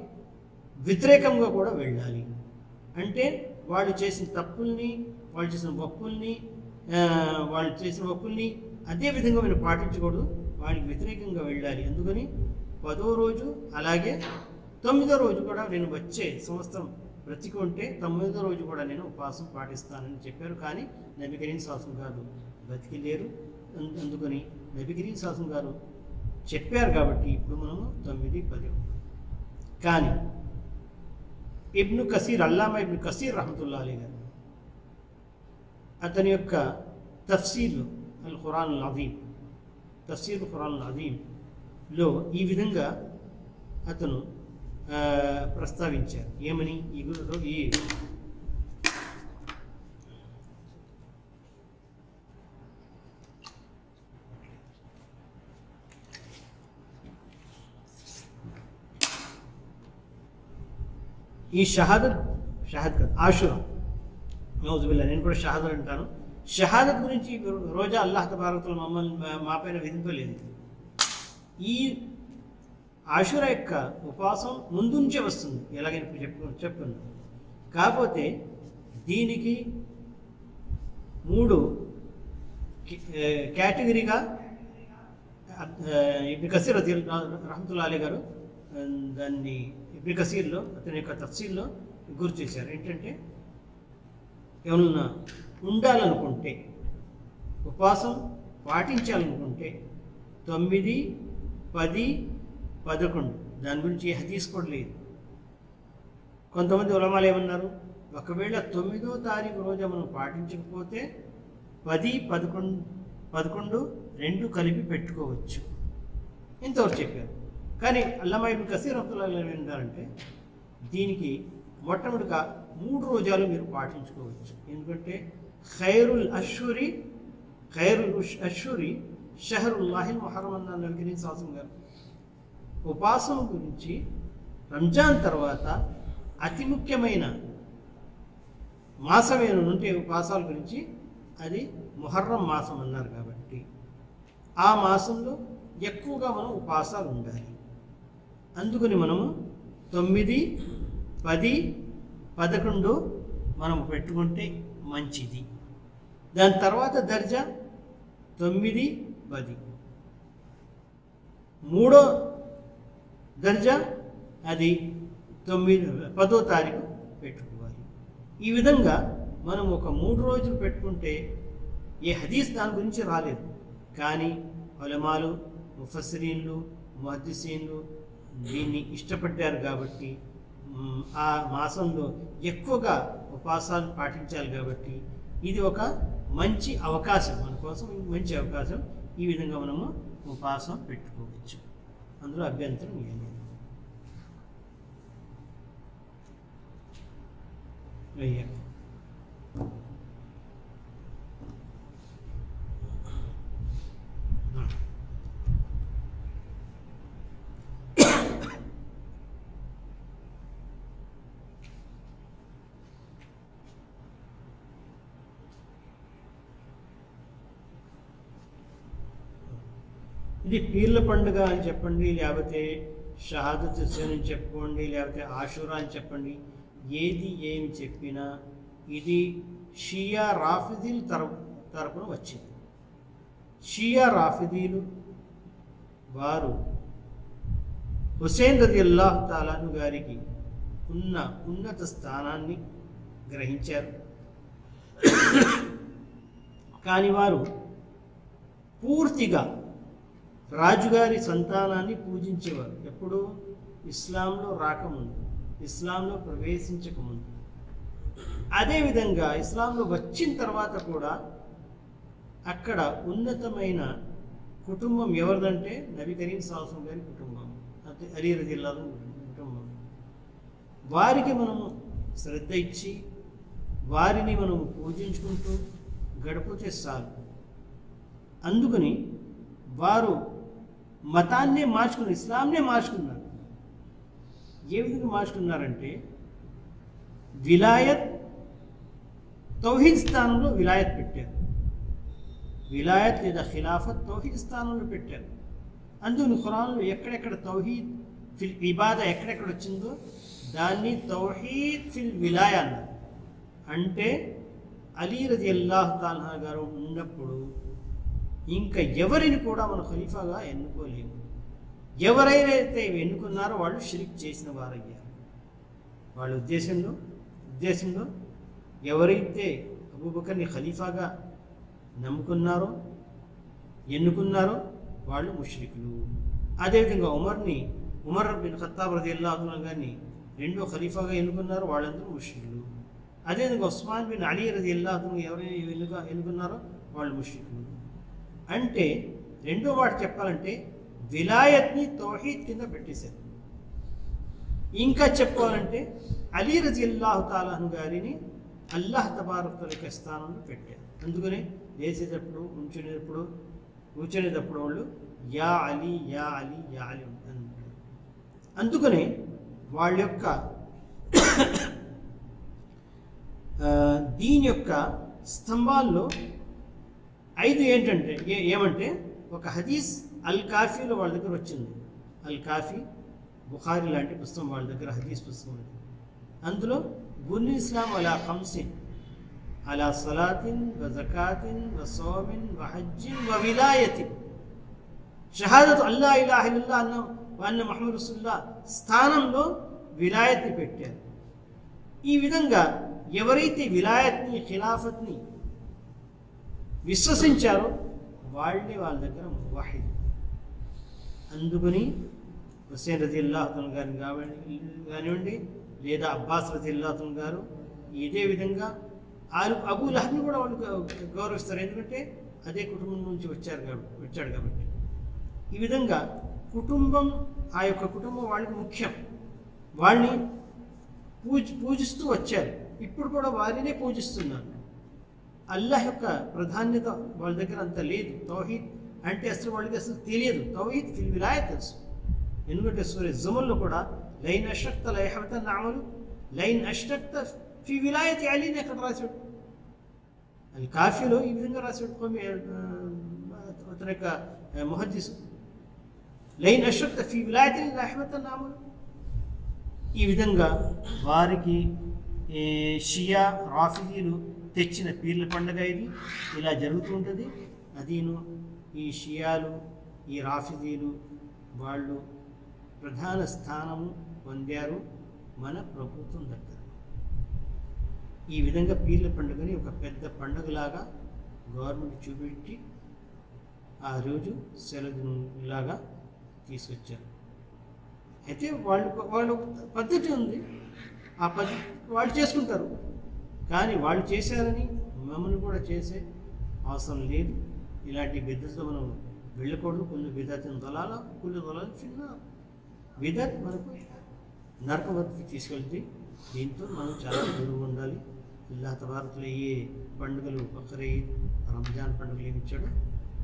వ్యతిరేకంగా కూడా వెళ్ళాలి. అంటే వాళ్ళు చేసిన తప్పుల్ని, వాళ్ళు చేసిన ఒప్పుల్ని అదే విధంగా మీరు పాటించకూడదు, వాడికి వ్యతిరేకంగా వెళ్ళాలి. అందుకని 10వ రోజు అలాగే 9వ రోజు కూడా నేను వచ్చే సంవత్సరం బ్రతికి ఉంటే 9వ రోజు కూడా నేను ఉపవాసం పాటిస్తానని చెప్పారు. కానీ నబీ కరీం సల్లల్లాహు అలైహి గారు బ్రతికి లేరు. అందుకని నబీ కరీం సల్లల్లాహు గారు చెప్పారు కాబట్టి ఇప్పుడు మనము 9, 10. కానీ ఇబ్ను కసీర్, అల్లామా ఇబ్ను కసీర్ రహమతుల్లాహి అలైహి గారు అతని యొక్క తఫ్సీర్ అల్ ఖురాన్ అల్ అజీమ్, తఫ్సీర్ ఖురాన్ అల్ అజీమ్లో ఈ విధంగా అతను ప్రస్తావించారు. ఏమని? ఈ షహాదత్ కాదు, ఆషురా, నౌజుబిల్లా, నేను కూడా షహాదత్ అంటాను. షహాదత్ గురించి రోజా అల్లాహ్ తబారక తఆలా మా పైన విధింపలేదు. ఈ ఆషురా యొక్క ఉపవాసం ముందుంచే వస్తుంది, ఎలాగైనా చెప్పుకున్నాను. కాకపోతే దీనికి 3 కేటగిరీగా ఇబ్ను కసీర్ రహమతుల్లాహి అలైహి గారు దాన్ని ఇబ్ను కసీర్లో అతని యొక్క తఫ్సీర్లో గుర్తు చేశారు. ఏంటంటే ఏమన్నా ఉండాలనుకుంటే, ఉపవాసం పాటించాలనుకుంటే 9, 10, 11 దాని గురించి హదీస్ కూడా లేదు. కొంతమంది ఉలమాలు ఏమన్నారు, ఒకవేళ 9వ తారీఖు రోజు మనం పాటించకపోతే 10, 11 రెండు కలిపి పెట్టుకోవచ్చు, ఇంతవరకు చెప్పారు. కానీ అల్లామా ఇబ్ను కసీర్ రహమతుల్లాహి అలైహి ఏంటంటే దీనికి మొట్టమొదటిగా 3 రోజాలు మీరు పాటించుకోవచ్చు. ఎందుకంటే ఖైరుల్ అష్హురి షహరుల్లాహిల్ ముహర్రం అన్న నబీ కరీం సల్లల్లాహు అలైహి గారు ఉపవాసం గురించి రంజాన్ తర్వాత అతి ముఖ్యమైన మాసం ఏమంటే ఉపవాసాల గురించి అది ముహర్రం మాసం అన్నారు. కాబట్టి ఆ మాసంలో ఎక్కువగా మనం ఉపవాసాలు ఉండాలి. అందుకని మనము 9, 10, 11 మనం పెట్టుకుంటే మంచిది. దాని తర్వాత దర్జా 9, 10. 3వ దర్జా అది 10వ తారీఖు పెట్టుకోవాలి. ఈ విధంగా మనం ఒక 3 రోజులు పెట్టుకుంటే ఏ హదీస్ దాని గురించి రాలేదు. కానీ ఉలమాలు, ముఫస్సిరీన్లు, ముహద్దిసీన్లు దీన్ని ఇష్టపడ్డారు. కాబట్టి ఆ మాసంలో ఎక్కువగా ఉపవాసాలు పాటించాలి. కాబట్టి ఇది ఒక మంచి అవకాశం, మన కోసం మంచి అవకాశం. ఈ విధంగా మనము ఉపవాసం పెట్టుకోవచ్చు, అందులో అభ్యంతరం ఏం లేదు. ఇది పీర్ల పండుగ అని చెప్పండి, లేకపోతే షహాదత్ హుస్సేన్ అని చెప్పుకోండి, లేకపోతే ఆషురా అని చెప్పండి, ఏమి చెప్పినా ఇది షియా రాఫిదీల తరపున వచ్చింది. షియా రాఫిదీలు వారు హుస్సేన్ రదియల్లాహు తఆలా అన్హు గారికి ఉన్న ఉన్నత స్థానాన్ని గ్రహించారు. కానీ వారు పూర్తిగా రాజుగారి సంతానాన్ని పూజించేవారు. ఎప్పుడు? ఇస్లాంలో రాకముందు, ఇస్లాంలో ప్రవేశించకముందు. అదేవిధంగా ఇస్లాంలో వచ్చిన తర్వాత కూడా అక్కడ ఉన్నతమైన కుటుంబం ఎవరిదంటే నబీ కరీం సల్లల్లాహు అలైహి గారి కుటుంబం, అలీ రదియల్లాహు కుటుంబం. వారికి మనము శ్రద్ధ ఇచ్చి వారిని మనము పూజించుకుంటూ గడిపితే చాలు. అందుకని వారు మతాన్నే మార్చుకున్నారు, ఇస్లాంనే మార్చుకున్నారు. ఏ విధంగా మార్చుకున్నారంటే విలాయత్, తౌహీద్ స్థానంలో విలాయత్ పెట్టారు. విలాయత్ లేదా ఖిలాఫత్ తౌహీద్ స్థానంలో పెట్టారు. అందుకని ఖురాన్లో ఎక్కడెక్కడ తౌహీద్ ఫిల్ ఇబాదా ఎక్కడెక్కడ వచ్చిందో దాన్ని తౌహీద్ ఫిల్ విలాయా అన్నారు. అంటే అలీ రజియల్లాహు తాలా గారు ఉన్నప్పుడు ఇంకా ఎవరిని కూడా మన ఖలీఫాగా ఎన్నుకోలేము. ఎవరైతే ఎన్నుకున్నారో వాళ్ళు షిరిక్ చేసిన వారయ్యారు. వాళ్ళ ఉద్దేశంలో ఎవరైతే అబూబకర్ని ఖలీఫాగా నమ్ముకున్నారో ఎన్నుకున్నారో వాళ్ళు ముష్రికులు. అదేవిధంగా ఉమర్ బిన్ ఖత్తాబ్ రలియల్లాహు అన్హు గారిని రెండో ఖలీఫాగా ఎన్నుకున్నారో వాళ్ళందరూ ముష్రికులు. అదేవిధంగా ఉస్మాన్ బిన్ అలీ రలియల్లాహు అన్హు ఎవరైనా ఎన్నుకున్నారో వాళ్ళు ముష్రికులు. అంటే రెండో మాట చెప్పాలంటే విలాయత్ని తౌహీద్ కింద పెట్టేశారు. ఇంకా చెప్పుకోవాలంటే అలీ రజియల్లాహు తాలా అన్హు గారిని అల్లాహ్ తబారక్ వ తఆలా యొక్క స్థానంలో పెట్టారు. అందుకని లేచేటప్పుడు కూర్చునేటప్పుడు వాళ్ళు yeah Ali yeah Ali yeah Ali అంటారు. అందుకనే వాళ్ళ యొక్క దీని యొక్క స్తంభాల్లో 5 ఏంటంటే ఏమంటే ఒక హదీస్ అల్ కాఫీలో వాళ్ళ దగ్గర వచ్చింది. అల్ కాఫీ బుఖారీ లాంటి పుస్తకం వాళ్ళ దగ్గర హదీస్ పుస్తకం ఉంది. అందులో బునీ ఇస్లాం అలా ఖమ్సిన్ అలా సలాతిన్ వ జకాతిన్ వ సౌమిన్ వ హజ్జిన్ వ విలాయతిన్ షహాదతు అల్లా ఇలాహ ఇల్లల్లాహ్ అన్న ముహమ్మద్ రసూలుల్లాహ్ స్థానంలో విలాయత్ని పెట్టారు. ఈ విధంగా ఎవరైతే విలాయత్ని ఖిలాఫత్ని విశ్వసించారో వాళ్ళే వాళ్ళ దగ్గర మువాహిద్. అందుకని హుస్సేన్ రజియల్లాహు అన్హు గారిని కానివ్వండి లేదా అబ్బాస్ రజియల్లాహు అన్హు గారు ఇదే విధంగా అబూ లహబ్ని కూడా వాళ్ళు గౌరవిస్తారు. ఎందుకంటే అదే కుటుంబం నుంచి వచ్చాడు కాబట్టి. ఈ విధంగా ఆ యొక్క కుటుంబం వాళ్ళకి ముఖ్యం. వాళ్ళని పూజిస్తూ వచ్చారు. ఇప్పుడు కూడా వారినే పూజిస్తున్నారు. అల్లాహ్ యొక్క ప్రాధాన్యత వాళ్ళ దగ్గర అంత లేదు. తౌహీద్ అంటే అసలు వాళ్ళకి అసలు తెలియదు. తౌహీద్ ఫిల్ విలాయత్ తెలుసు. ఎందుకంటే సూరయ జుమర్లో కూడా లైన్ అష్రక్త లయహబతన్న అమలు లైన్ అష్రక్త ఫీ విలాయతి అలీని ఎక్కడ రాశాడు. అది కాఫీలో ఈ విధంగా రాశాడు. అతని యొక్క ముహద్దీస్ లైన్ అష్రక్త ఫీ విలాయతి లయహబతన్న అమలు. ఈ విధంగా వారికి షియా రాఫిదీలు తెచ్చిన పీర్ల పండుగ ఇది ఇలా జరుగుతూ ఉంటుంది. అదీను ఈ షియాలు ఈ రాఫిదీలు వాళ్ళు ప్రధాన స్థానము పొందారు మన ప్రభుత్వం దగ్గర. ఈ విధంగా పీర్ల పండుగని ఒక పెద్ద పండుగలాగా గవర్నమెంట్ చూపెట్టి ఆ రోజు సెలవులాగా తీసుకొచ్చారు. అయితే వాళ్ళ పద్ధతి ఉంది. ఆ పద్ధతి వాళ్ళు చేసుకుంటారు. కానీ వాళ్ళు చేశారని మమ్మల్ని కూడా చేసే అవసరం లేదు. ఇలాంటి బిద్దతో మనం వెళ్ళకూడదు. కొన్ని బిదతిని దొలాల కొన్ని దొలాలి చిన్న బిదత్ మనకు నరకం వద్దకు తీసుకెళ్తే దీంతో మనం చాలా దూరంగా ఉండాలి. అల్లాహ్ తబారక్ ఏ పండుగలు బక్రీద్ రంజాన్ పండుగలు ఏమి ఇచ్చాడో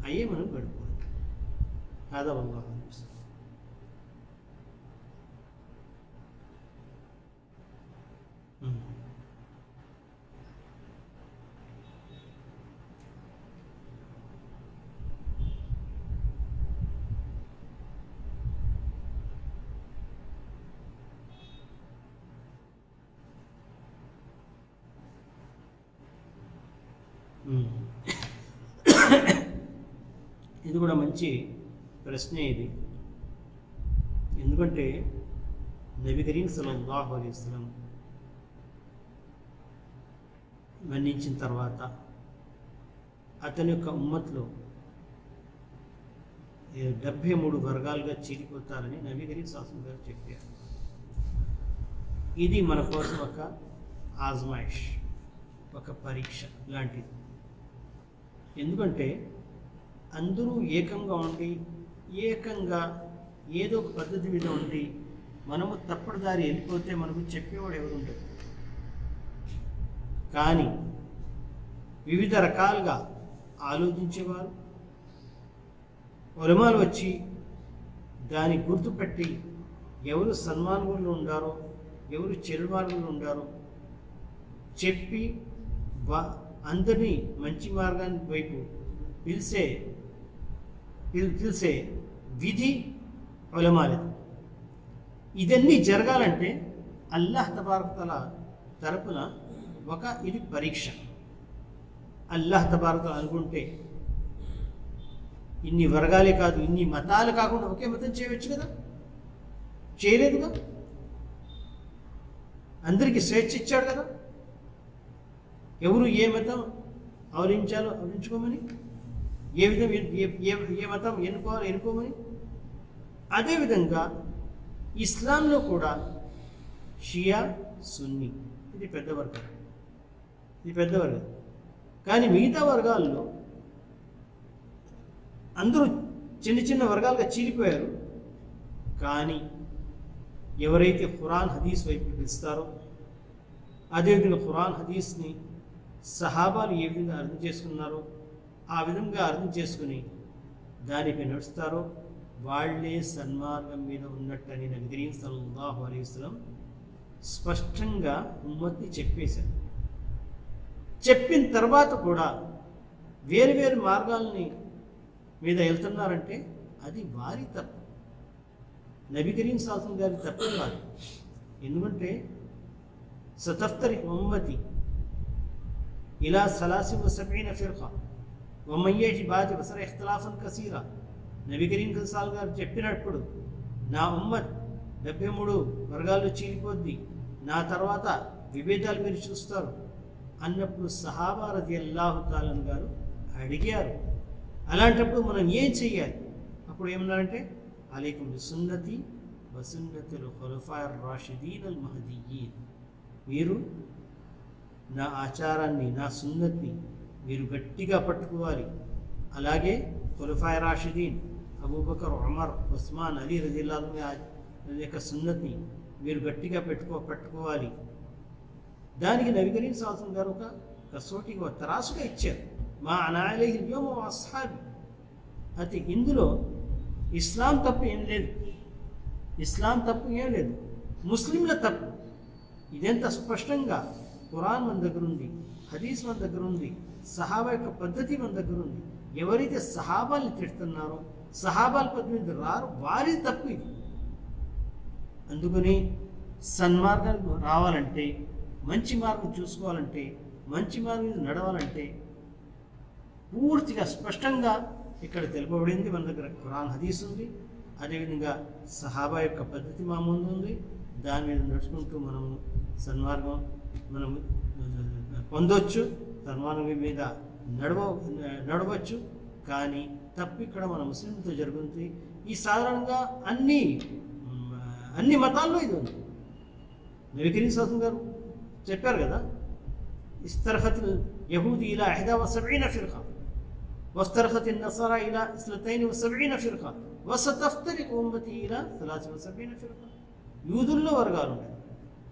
అయ్యే మనం గడుపుకోవాలి. కాదా వల్లాహు అనిపిస్తుంది. ఇది కూడా మంచి ప్రశ్నే ఇది. ఎందుకంటే నబీ కరీం సల్లల్లాహు అలైహి వసల్లం మరణించిన తర్వాత అతని యొక్క ఉమ్మత్లో 73 వర్గాలుగా చీలిపోతారని నబీ కరీం సల్లల్లాహు గారు చెప్పారు. ఇది మన కోసం ఒక ఆజ్మాయిష్, ఒక పరీక్ష లాంటిది. ఎందుకంటే అందరూ ఏకంగా ఉండి ఏకంగా ఏదో ఒక పద్ధతి మీద ఉండి మనము తప్పటిదారి వెళ్ళిపోతే మనకు చెప్పేవాడు ఎవరు ఉండదు. కానీ వివిధ రకాలుగా ఆలోచించేవారు ఉలమాలు వచ్చి దాన్ని గుర్తుపెట్టి ఎవరు సన్మార్గంలో ఉండారో ఎవరు చెడు మార్గంలో ఉండారో చెప్పి అందరినీ మంచి మార్గాన్ని వైపు పిలిచే విధి ఉలమాలది. ఇదన్నీ జరగాలంటే అల్లాహ్ తబారక తఆలా తరపున ఇది పరీక్ష. అల్లాహ్ తబారక తఆలా అనుకుంటే ఇన్ని వర్గాలే కాదు, ఇన్ని మతాలు కాకుండా ఒకే మతం చేయవచ్చు కదా, చేయలేదుగా. అందరికీ స్వేచ్ఛ ఇచ్చాడు కదా, ఎవరు ఏ మతం అవలంబించాలో అవలంబించుకోమని, ఏ విధం ఏ మతం ఎన్నుకోమని. అదేవిధంగా ఇస్లాంలో కూడా షియా, సున్నీ ఇది పెద్ద వర్గం. కానీ మిగతా వర్గాల్లో అందరూ చిన్న చిన్న వర్గాలుగా చీలిపోయారు. కానీ ఎవరైతే ఖురాన్ హదీస్ వైపు పిలుస్తారో, అదేవిధంగా ఖురాన్ హదీస్ని సహాబాలు ఏ విధంగా అర్థం చేసుకున్నారో ఆ విధంగా అర్థం చేసుకుని దానిపై నడుస్తారో వాళ్లే సన్మార్గం మీద ఉన్నట్టని నబీ కరీం సల్లల్లాహు అలైహి వసల్లం స్పష్టంగా ఉమ్మత్ని చెప్పేశారు. చెప్పిన తర్వాత కూడా వేరు మార్గాల్ని మీద వెళ్తున్నారంటే అది వారి తప్పు, నబీ కరీం సల్లల్లాహు అలైహి వసల్లం గారి తప్పు కాదు. ఎందుకంటే సతఫ్తరి ఉమ్మతి ఇలా 73 ఫిర్కా వమయ్యేజి బాతి వసర ఇఖ్తిలాఫన్ కసీరా. నబీ కరీం సల్లల్లాహు అలైహి వసల్లం గారు చెప్పినప్పుడు నా ఉమ్మత్ 73 వర్గాల్లో చీలిపోద్ది, నా తర్వాత విభేదాలు మీరు చూస్తారు అన్నప్పుడు సహాబా రదియల్లాహు తఆలా గారు అడిగారు. అలాంటప్పుడు మనం ఏం చెయ్యాలి? అప్పుడు ఏమన్నారంటే అలైకుం బిసున్నతి వసున్నతుల్ ఖులఫాయిర్ రాషిదీన్ అల్ మహదీయీన్. మీరు నా ఆచారాన్ని, నా సున్నత్ని మీరు గట్టిగా పట్టుకోవాలి. అలాగే ఖులఫాయి రాషిదీన్ అబూబకర్, ఉమర్, ఉస్మాన్, అలీ రదియల్లాహు యొక్క సున్నత్ని మీరు గట్టిగా పట్టుకోవాలి. దానికి నబీ కరీం సల్లల్లాహు అలైహి వసల్లం గారు ఒక కసోటిగా తరాసుగా ఇచ్చారు. మా అనా అలైహి అల్-యౌమ వ అస్హాబి. అయితే ఇందులో ఇస్లాం తప్పు ఏం లేదు, ముస్లింల తప్పు. ఇదెంత స్పష్టంగా ఖురాన్ మన దగ్గర ఉంది, హదీస్ మన దగ్గర ఉంది, సహాబా యొక్క పద్ధతి మన దగ్గర ఉంది. ఎవరైతే సహాబాల్ని తిడుతున్నారో, సహాబాల పద్ధతి రారు, వారి తప్పు ఇది. అందుకని సన్మార్గం రావాలంటే, మంచి మార్గం చూసుకోవాలంటే, మంచి మార్గం మీద నడవాలంటే పూర్తిగా స్పష్టంగా ఇక్కడ తెలుపబడింది. మన దగ్గర ఖురాన్ హదీస్ ఉంది, అదేవిధంగా సహాబా యొక్క పద్ధతి మా ముందు ఉంది. దాని మీద నడుచుకుంటూ మనము సన్మార్గం మనము పొందవచ్చు, సన్మార్గం మీద నడవచ్చు. కానీ తప్పు ఇక్కడ మన ముస్లింలతో జరుగుతుంది. ఈ సాధారణంగా అన్ని మతాల్లో ఇది ఉంది. నబీ కరీం సల్లల్లాహు అలైహి వసల్లం గారు చెప్పారు కదా, ఇస్తరఖత్ యహూది ఇలా 71 ఫిర్కా వస్తరఖత్ నసరా ఇలా 72 ఫిర్కా వసతఫ్తరిక్ ఉమ్మతి ఇలా 73 ఫిర్కా. యూదుల్లో వర్గాలు ఉన్నాయి,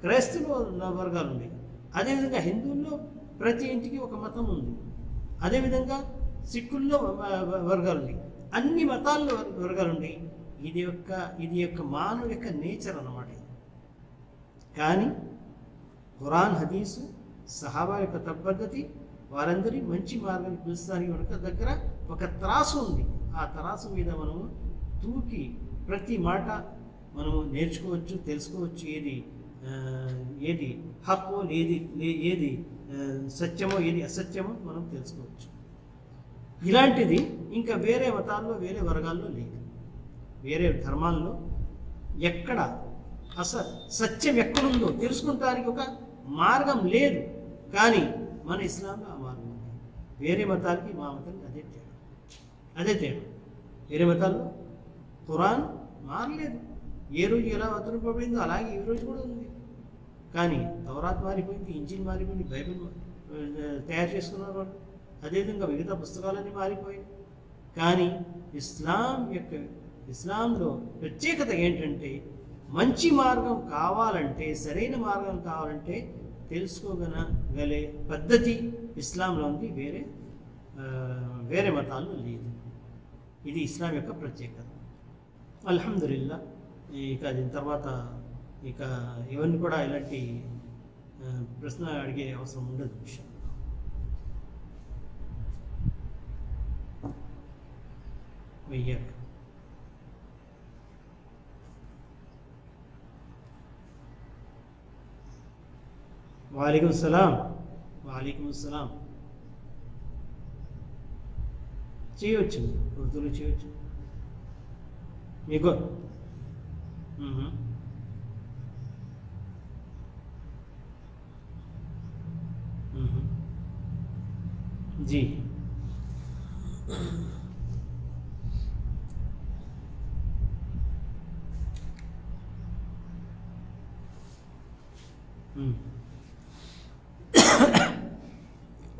క్రైస్తవుల్లో వర్గాలు ఉన్నాయి, అదేవిధంగా హిందువుల్లో ప్రతి ఇంటికి ఒక మతం ఉంది, అదేవిధంగా సిక్కుల్లో వర్గాలు ఉన్నాయి, అన్ని మతాల్లో వర్గాలు ఉన్నాయి. ఇది యొక్క మానవ యొక్క నేచర్ అన్నమాట. కానీ ఖురాన్ హదీసు సహాబా యొక్క పద్ధతి వారందరి మంచి మార్గాన్ని పిలుస్తానికి మనకు దగ్గర ఒక త్రాసు ఉంది. ఆ త్రాసు మీద మనము తూకి ప్రతి మాట మనము నేర్చుకోవచ్చు, తెలుసుకోవచ్చు. ఏది హక్కు, ఏది సత్యమో, ఏది అసత్యమో మనం తెలుసుకోవచ్చు. ఇలాంటిది ఇంకా వేరే మతాల్లో, వేరే వర్గాల్లో లేదు. వేరే ధర్మాల్లో ఎక్కడ సత్యం ఎక్కడుందో తెలుసుకుంటానికి ఒక మార్గం లేదు. కానీ మన ఇస్లాంలో ఆ మార్గం ఉంది. వేరే మతాలకి మా మతానికి అదే తేడా. వేరే మతాల్లో ఖురాన్ మారలేదు, ఏ రోజు ఎలా అవతరింపబడిందో అలాగే ఈ రోజు కూడా ఉంది. కానీ తౌరాత్ మారిపోయింది, ఇంజిల్ మారిపోయింది, బైబిల్ తయారు చేసుకున్నారు వాళ్ళు, అదేవిధంగా మిగతా పుస్తకాలన్నీ మారిపోయాయి. కానీ ఇస్లాంలో ప్రత్యేకత ఏంటంటే మంచి మార్గం కావాలంటే, సరైన మార్గం కావాలంటే తెలుసుకోగలగలే పద్ధతి ఇస్లాంలో ఉంది, వేరే మతాల్లో లేదు. ఇది ఇస్లాం యొక్క ప్రత్యేకత. అల్హమ్దులిల్లా. ఇక దీని తర్వాత ఎవరిని కూడా ఇలాంటి ప్రశ్న అడిగే అవసరం ఉండదు. వెయ్యాక వాలేకుమ్ సలాం. వాలేకుమ్ సలాం. చేయవచ్చు, ఉర్దూలో చేయవచ్చు మీకు. जी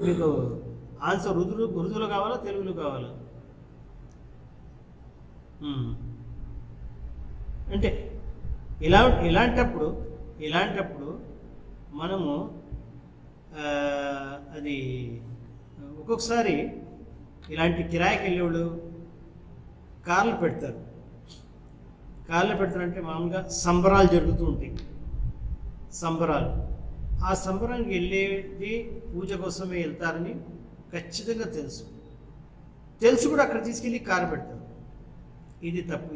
మీకు ఆన్సర్ ఉర్దూలో కావాలా, తెలుగులో కావాలా? అంటే ఇలాంటప్పుడు మనము అది ఒక్కొక్కసారి ఇలాంటి కిరాయికి వెళ్ళేవాళ్ళు కార్లు పెడతారంటే మామూలుగా సంబరాలు జరుగుతూ ఉంటాయి. ఆ సంబరానికి వెళ్ళేది పూజ కోసమే వెళ్తారని ఖచ్చితంగా తెలుసు కూడా అక్కడ తీసుకెళ్ళి కారు పెడతారు. ఇది తప్పు.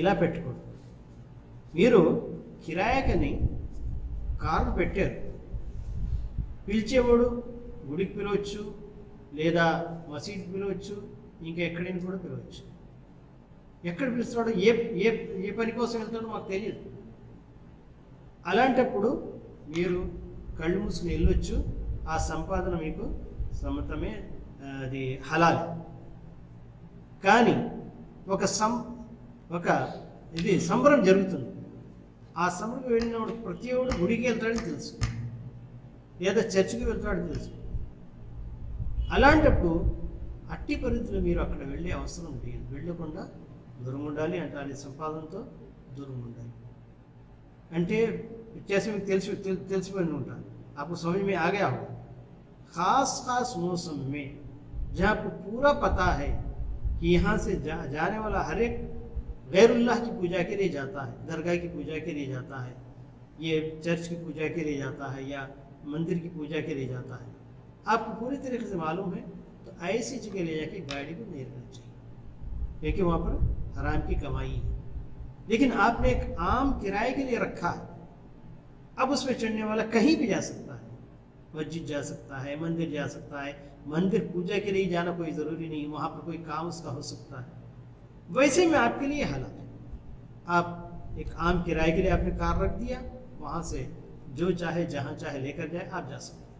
ఇలా పెట్టకూడదు. మీరు కిరాయికని కారు పెట్టారు, పిలిచేవాడు గుడికి పిలవచ్చు, లేదా మసీద్కి పిలవచ్చు, ఇంకా ఎక్కడైనా కూడా పిలవచ్చు. ఎక్కడ పిలుస్తున్నాడో ఏ పని కోసం వెళ్తాడో మాకు తెలియదు. అలాంటప్పుడు మీరు కళ్ళు మూసుకుని వెళ్ళొచ్చు. ఆ సంపాదన మీకు సమ్మతమే, అది హలాల్. కానీ ఇది సంబరం జరుగుతుంది. ఆ సంబరం వెళ్ళినప్పుడు ప్రతి ఒక్కడు గుడికి వెళ్తాడని తెలుసు, లేదా చర్చికి వెళ్తాడని తెలుసు. అలాంటప్పుడు అట్టి పరిస్థితులు మీరు అక్కడ వెళ్ళే అవసరం లేదు. వెళ్ళకుండా దూరంగా ఉండాలి. అంటే అది సంపాదనతో దూరంగా ఉండాలి. అంటే వ్యత్యాసం మీకు తెలిసిపోయి ఉంటాను. అప్పుడు समझ में आ गया होगा. खास मौसम में जहाँ आपको पूरा पता है कि यहाँ से जाने वाला हर एक गैरुल्लाह की पूजा के लिए जाता है, दरगाह की पूजा के लिए जाता है, ये चर्च की पूजा के लिए जाता है, या मंदिर की पूजा के लिए जाता है. आपको पूरी तरीके से मालूम है, तो ऐसी जगह ले जाके गाड़ी को नहीं रखना चाहिए, क्योंकि वहाँ पर हराम की कमाई है. लेकिन आपने एक आम किराए के लिए रखा है. अब उसमें चढ़ने वाला कहीं भी जा सकता है, मस्जिद जा सकता है, मंदिर जा सकता है. मंदिर पूजा के लिए जाना कोई ज़रूरी नहीं, वहाँ पर कोई काम उसका हो सकता है. वैसे में आपके लिए हालात है. आप एक आम किराए के लिए आपने कार रख दिया, वहाँ से जो चाहे जहाँ चाहे लेकर जाए, आप जा सकते हैं.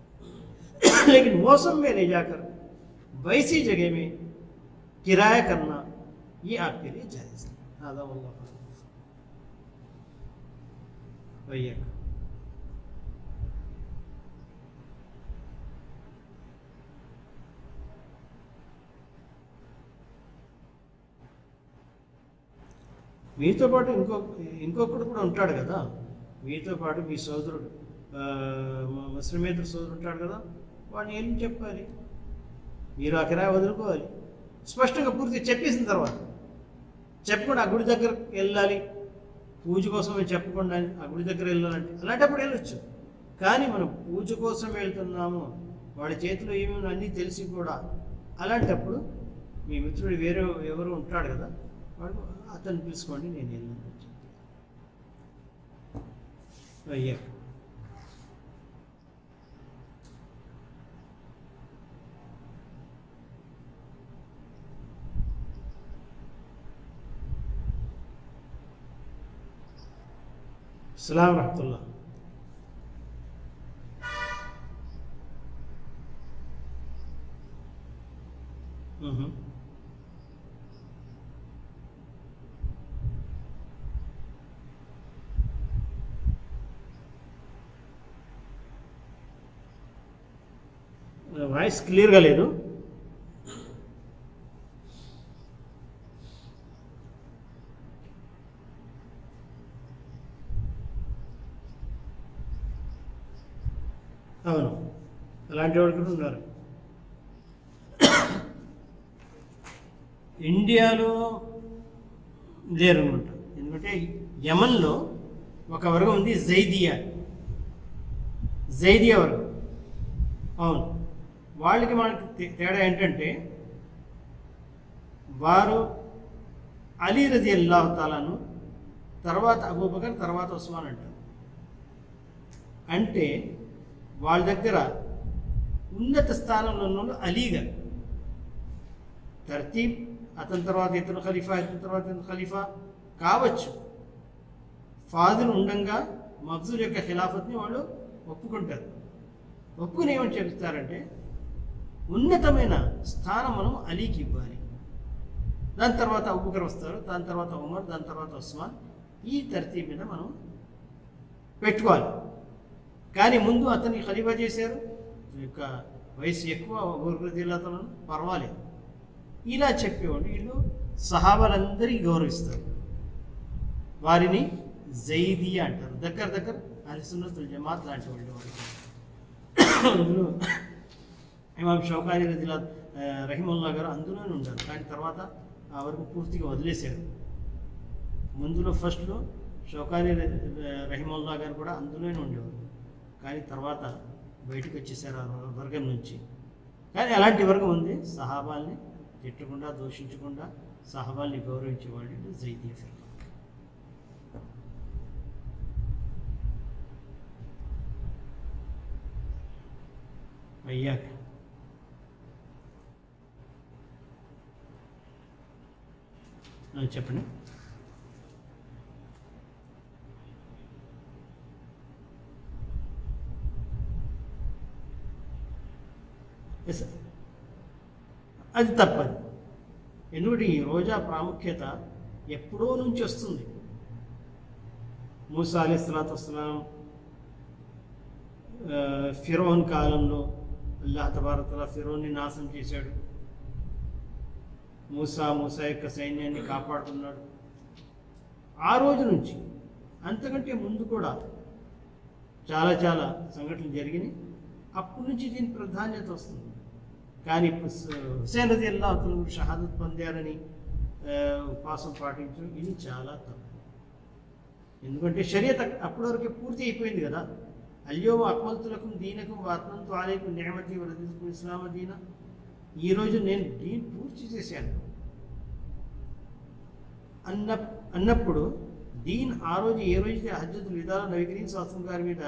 लेकिन मौसम में ले जाकर वैसी जगह में किराया करना, ये आपके लिए जायज़ है. भैया మీతో పాటు ఇంకొకడు కూడా ఉంటాడు కదా. మీతో పాటు మీ సోదరుడు, ముస్లిమేతర సోదరుడు ఉంటాడు కదా. వాడిని ఏం చెప్పాలి? మీరు ఆ కిరాయి వదులుకోవాలి. స్పష్టంగా పూర్తిగా చెప్పేసిన తర్వాత చెప్పకుండా ఆ గుడి దగ్గర వెళ్ళాలి, పూజ కోసం చెప్పకుండా ఆ గుడి దగ్గర వెళ్ళాలంటే అలాంటప్పుడు వెళ్ళొచ్చు. కానీ మనం పూజ కోసం వెళ్తున్నాము, వాడి చేతిలో ఏమేమి అన్నీ తెలిసి కూడా, అలాంటప్పుడు మీ మిత్రుడు ఎవరు ఉంటాడు కదా, వాడు అతను పిలుచుకోండి, నేను వెళ్ళాను. అయ్యా अस्सलाम रहमतुल्लाह. వాయిస్ క్లియర్గా లేదు. అవును, అలాంటి వాడు కూడా ఉన్నారు. ఇండియాలో లేరు అనమాట. ఎందుకంటే యమన్లో ఒక వర్గం ఉంది, జైదియా వర్గం. అవును, వాళ్ళకి మనకి తేడా ఏంటంటే, వారు అలీ రజి అల్లాహు తాలాను, తర్వాత అబూబకర్, తర్వాత ఉస్మాన్ అంటారు. అంటే వాళ్ళ దగ్గర ఉన్నత స్థానంలో ఉన్న అలీగా తర్తీబ్, అతని తర్వాత ఇతను ఖలీఫా, ఇతని తర్వాత ఇతను ఖలీఫా కావచ్చు. ఫాదులు ఉండంగా మఫ్జూల్ యొక్క ఖిలాఫత్ని వాళ్ళు ఒప్పుకుంటారు. ఒప్పుకుని ఏమని చెప్తారంటే ఉన్నతమైన స్థానం మనం అలీకి ఇవ్వాలి. దాని తర్వాత అబూబకర్ వస్తారు, దాని తర్వాత ఉమర్, దాని తర్వాత ఉస్మాన్. ఈ తర్తీబ్ మీద మనం పెట్టుకోవాలి. కానీ ముందు అతన్ని ఖలీఫా చేశారు, యొక్క వయసు ఎక్కువ, అబూబకర్ రదియల్లాహు అన్హు పర్వాలేదు. ఇలా చెప్పేవాళ్ళు. వీళ్ళు సహాబాలందరికీ గౌరవిస్తారు. వారిని జైదియా అంటారు. దగ్గర అహ్లే సున్నతుల్ జమాత్ లాంటి వాళ్ళు. అందులో ఇమాం షౌకానీ రహిమహుల్లాహ్ గారు అందులోనే ఉండారు. కానీ తర్వాత ఆ వరకు పూర్తిగా వదిలేశారు. ముందులో ఫస్ట్లో షౌకానీ రహిమహుల్లాహ్ గారు కూడా అందులోనే ఉండేవారు. కానీ తర్వాత బయటకు వచ్చేసారు ఆ వర్గం నుంచి. కానీ అలాంటి వర్గం ఉంది, సహాబాల్ని తిట్టకుండా, దూషించకుండా సహాబాల్ని గౌరవించేవాళ్ళు జైదీ ఫిర్కా. అయ్యాక చెప్పండి. అది తప్పదు. ఎందుకంటే ఈ రోజా ప్రాముఖ్యత ఎప్పుడో నుంచి వస్తుంది. మూసా అలైహిస్సలాతు వస్సలాం ఫిరోన్ కాలంలో అల్లాహ్ తబారక తఆలా ఫిరోన్ని నాశనం చేశాడు. మూసా యొక్క సైన్యాన్ని కాపాడుకున్నాడు. ఆ రోజు నుంచి, అంతకంటే ముందు కూడా చాలా సంఘటనలు జరిగినాయి. అప్పటి నుంచి దీని ప్రాధాన్యత వస్తుంది. కానీ హుసైన్ రదియల్లాహు అన్హు షహాదత్ పొందారని ఉపవాసం పాటించడం ఇది చాలా తప్పు. ఎందుకంటే షరియత్ అప్పటి వరకే పూర్తి అయిపోయింది కదా. అల్యోమ అక్మల్తు లకుం దీనకుం వఅత్మమ్తు అలైకుం నిఅమతి వరదితుకుం ఇస్లామ దీన. ఈరోజు నేను దీన్ని పూర్తి చేశాను అన్నప్పుడు దీన్ ఆ రోజు ఏ రోజైతే హజ్జతుల్ విదాలో నబీ కరీం సల్లల్లాహు గారి మీద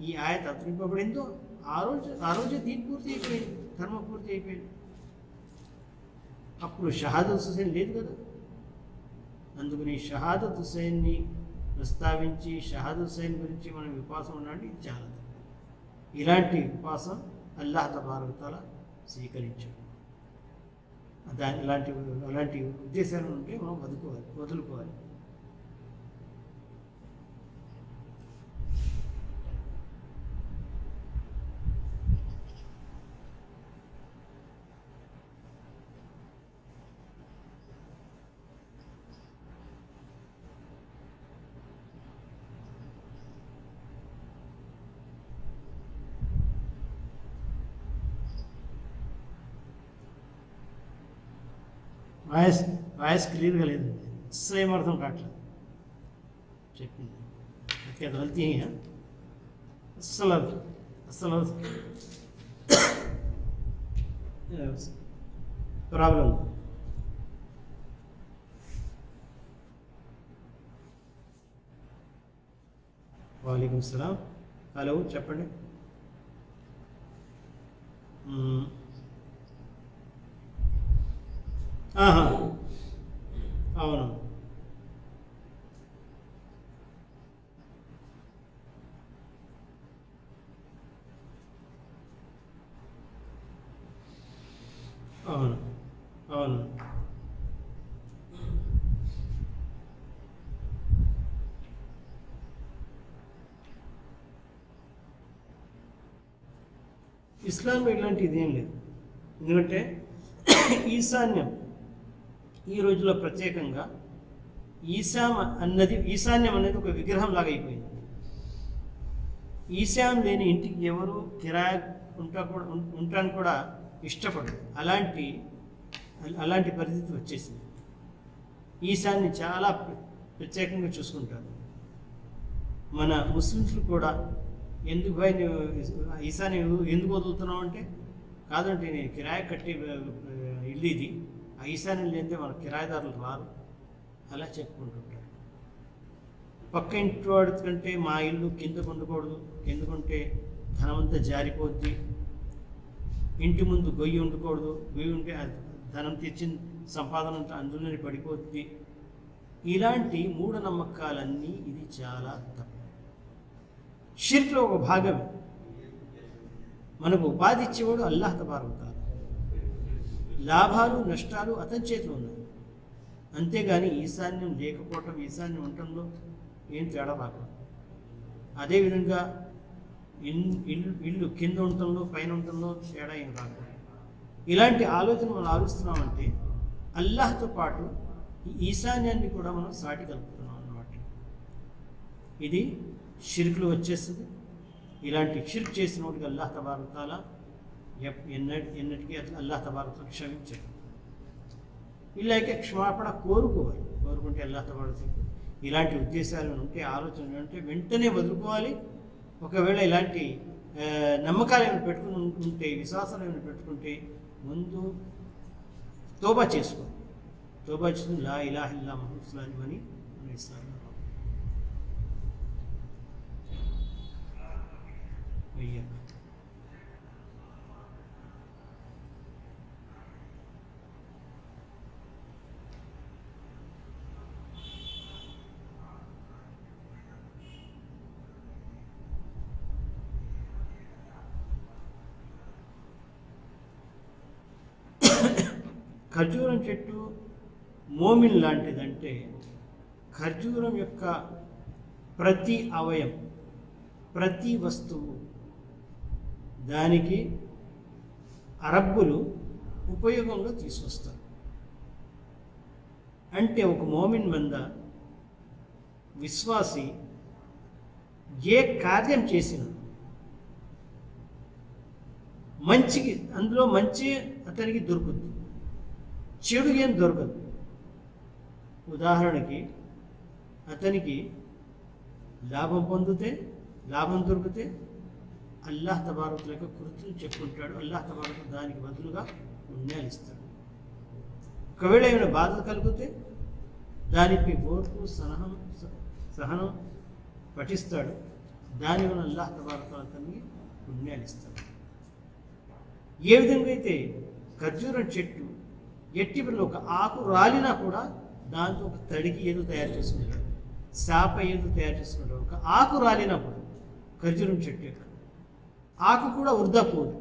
ఈ ఆయత్ అవతరింపబడిందో ఆ రోజే దీన్ పూర్తి అయిపోయింది, ధర్మం పూర్తి అయిపోయింది. అప్పుడు షహాదత్ హుసైన్ లేదు కదా. అందుకని షహాదత్ హుసైన్ని ప్రస్తావించి షహాదత్ హుసైన్ గురించి మనం విపాసం ఉండాలి. ఇది చాలా ఇలాంటి విపాసం అల్లాహ్ తబారక తఆలా స్వీకరించాడు. అలాంటి ఉద్దేశాలు ఉంటే మనం వదులుకోవాలి. వాయిస్ క్లియర్గా లేదండి, అస్సలు ఏం అర్థం కావట్లేదు చెప్పింది. ఓకే, అది గల్తీ అస్సలు ప్రాబ్లం. వాలేకుమ్ సలాం. హలో, చెప్పండి. అవును, ఇస్లాంలో ఇలాంటి ఇదేం లేదు. ఎందుకంటే ఈశాన్యం ఈ రోజుల్లో ప్రత్యేకంగా ఈశాన్యం అనేది ఒక విగ్రహం లాగా అయిపోయింది. ఈశాన్యం లేని ఇంటికి ఎవరు కిరాయి ఉంటాను కూడా ఇష్టపడరు. అలాంటి పరిస్థితి వచ్చేసింది. ఈశాన్యం చాలా ప్రత్యేకంగా చూసుకుంటారు. మన ముస్లిమ్స్లు కూడా ఎందుకు భయ ఈశాన్యం ఎందుకు వదులుతున్నావు అంటే, కాదంటే నేను కిరాయి కట్టి ఇల్లు ఇది, ఆ ఈశాన్యం లేనిదే మన కిరాయిదారులు రారు, అలా చెప్పుకుంటుంటారు. పక్క ఇంటి వాడి కంటే మా ఇల్లు కిందకు ఉండకూడదు, కిందకుంటే ధనమంతా జారిపోద్ది, ఇంటి ముందు గొయ్యి ఉండకూడదు, గొయ్యి ఉంటే ధనం తెచ్చిన సంపాదన అంతా అందులోనే పడిపోద్ది. ఇలాంటి మూఢనమ్మకాలన్నీ ఇది చాలా తప్పు. షిర్క్లో ఒక భాగమే. మనకు ఉపాధి ఇచ్చేవాడు అల్లాహ్ తబారక తఆలా. లాభాలు నష్టాలు అతని చేతిలో ఉన్నాయి. అంతేగాని ఈశాన్యం లేకపోవటం, ఈశాన్యం ఉండటంలో ఏం తేడా రాకూడదు. అదేవిధంగా ఇల్లు కింద ఉండటంలో పైన ఉండటంలో తేడా ఏం రాకూడదు. ఇలాంటి ఆలోచన మనం ఆలోచిస్తున్నామంటే అల్లాహ్తో పాటు ఈ ఈశాన్యాన్ని కూడా మనం సాటి కలుపుతున్నాం అన్నమాట. ఇది షిర్క్లో వచ్చేస్తుంది. ఇలాంటి షిర్క్ చేసిన వాటికి అల్లాహ్ తబారక తఆలా ఎన్నటికీ అల్లాహ్ తబారక తఆలా క్షమించాడు. ఇలాగే క్షమాపణ కోరుకోవాలి. కోరుకుంటే అల్లాహ్ తబారక తఆలా ఇలాంటి ఉద్దేశాలు ఉంటే, ఆలోచనలు ఉంటే వెంటనే వదులుకోవాలి. ఒకవేళ ఇలాంటి నమ్మకాలు ఏమైనా పెట్టుకుని ఉంటే, విశ్వాసాలు ఏమైనా పెట్టుకుంటే ముందు తోబా చేసుకోవాలి. తోబా చేసుకుని లా ఇలాహ ఇల్లా ముహమ్మద్ రసూలుల్లాహ్ అని మన ఇస్లాంలో ఖర్జూరం చెట్టు మోమిన్ లాంటిదంటే ఖర్జూరం యొక్క ప్రతి అవయం, ప్రతి వస్తువు దానికి అరబ్బులు ఉపయోగంలో తీసుకొస్తారు. అంటే ఒక మోమిన్ బంద విశ్వాసి ఏ కార్యం చేసినా మంచికి, అందులో మంచి అతనికి దొరుకుతుంది, చెడు ఏం దొరకదు. ఉదాహరణకి అతనికి లాభం దొరికితే అల్లాహ్ తబారక తఆలా యొక్క కృతులు చెప్పుకుంటాడు. అల్లాహ్ తబారక తఆలా దానికి బదులుగా పుణ్యాలు ఇస్తాడు. ఒకవేళ ఏమైనా బాధ కలిగితే దానికి ఓర్పు సహనం పఠిస్తాడు. దానివల్ల అల్లాహ్ తబారక తఆలా అతనికి పుణ్యాలు ఇస్తాడు. ఏ విధంగా అయితే ఖర్జూరం చెట్టు ఎట్టి ఒక ఆకు రాలినా కూడా దాంతో ఒక తడికి ఏదో తయారు చేసుకుంటాడు, శాప ఏదో తయారు చేసుకుంటాడు. ఒక ఆకు రాలినప్పుడు ఖర్జూరం చెట్టు యొక్క ఆకు కూడా వృధా పోదు.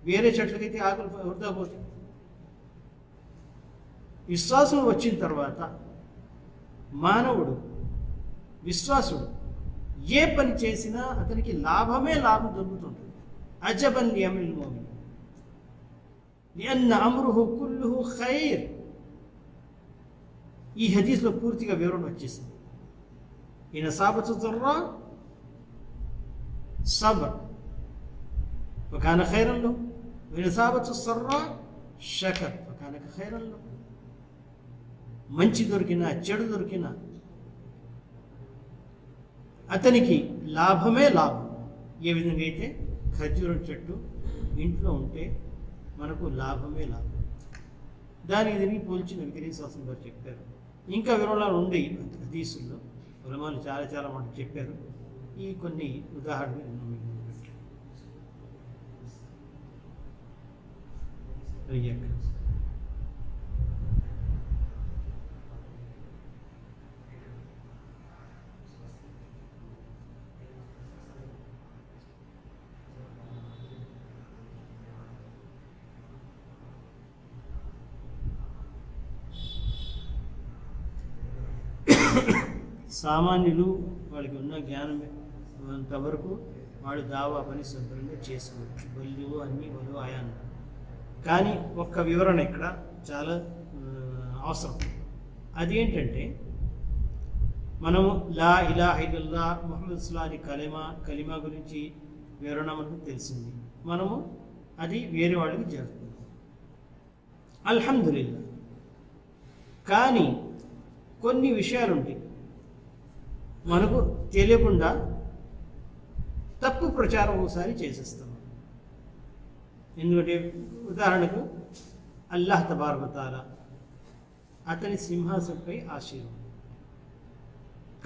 వేరే చెట్లకైతే ఆకులు వృధా పోతాయి. విశ్వాసం వచ్చిన తర్వాత మానవుడు, విశ్వాసుడు ఏ పని చేసినా అతనికి లాభం దొరుకుతుంటుంది. అజబన్ లిఅమ్రిల్ ముమిన్ లిఅన్న అమ్రుహు కుల్లుహు ఖైర్. ఈ హదీస్లో పూర్తిగా వివరణ వచ్చేసింది. ఇన్ అసాబతు ضرّا సబ్ర్ ఫకాన ఖైరన్ లహు వఇన్ అసాబతు ضرّا షకర్ ఫకాన ఖైరన్ లహు. మంచి దొరికినా చెడు దొరికినా అతనికి లాభమే లాభం. ఏ విధంగా అయితే ఖర్జూరం చెట్టు ఇంట్లో ఉంటే మనకు లాభమే లాభం. దానికి దీనికి పోల్చి నబీ కరీం సల్లల్లాహు అలైహి వసల్లం చెప్పారు. ఇంకా వివరణలు ఉండే హదీసుల్లో ఉలమాలు చాలా మనకు చెప్పారు. ఈ కొన్ని ఉదాహరణలు సామాన్యులు వాళ్ళకి ఉన్న జ్ఞానం అంతవరకు వాడు దావా పని శుభ్రంగా చేసుకోవచ్చు. బల్లు అన్నీ వాళ్ళు ఆయాను. కానీ ఒక్క వివరణ ఇక్కడ చాలా అవసరం. అదేంటంటే మనము లా ఇలాహ ఇల్లల్లాహ్ ముహమ్మద్ రసూలుల్లాహ్ అని కలిమా గురించి వివరణ మనకు తెలిసింది. మనము అది వేరే వాళ్ళకి జరుగుతుంది, అల్హమ్దులిల్లాహ్. కానీ కొన్ని విషయాలు ఉంటాయి మనకు తెలియకుండా తప్పు ప్రచారం ఒకసారి చేసేస్తాం. ఎందుకంటే ఉదాహరణకు అల్లాహ్ తబారక తఆలా అతని సింహాసనంపై ఆశీర్వాదం,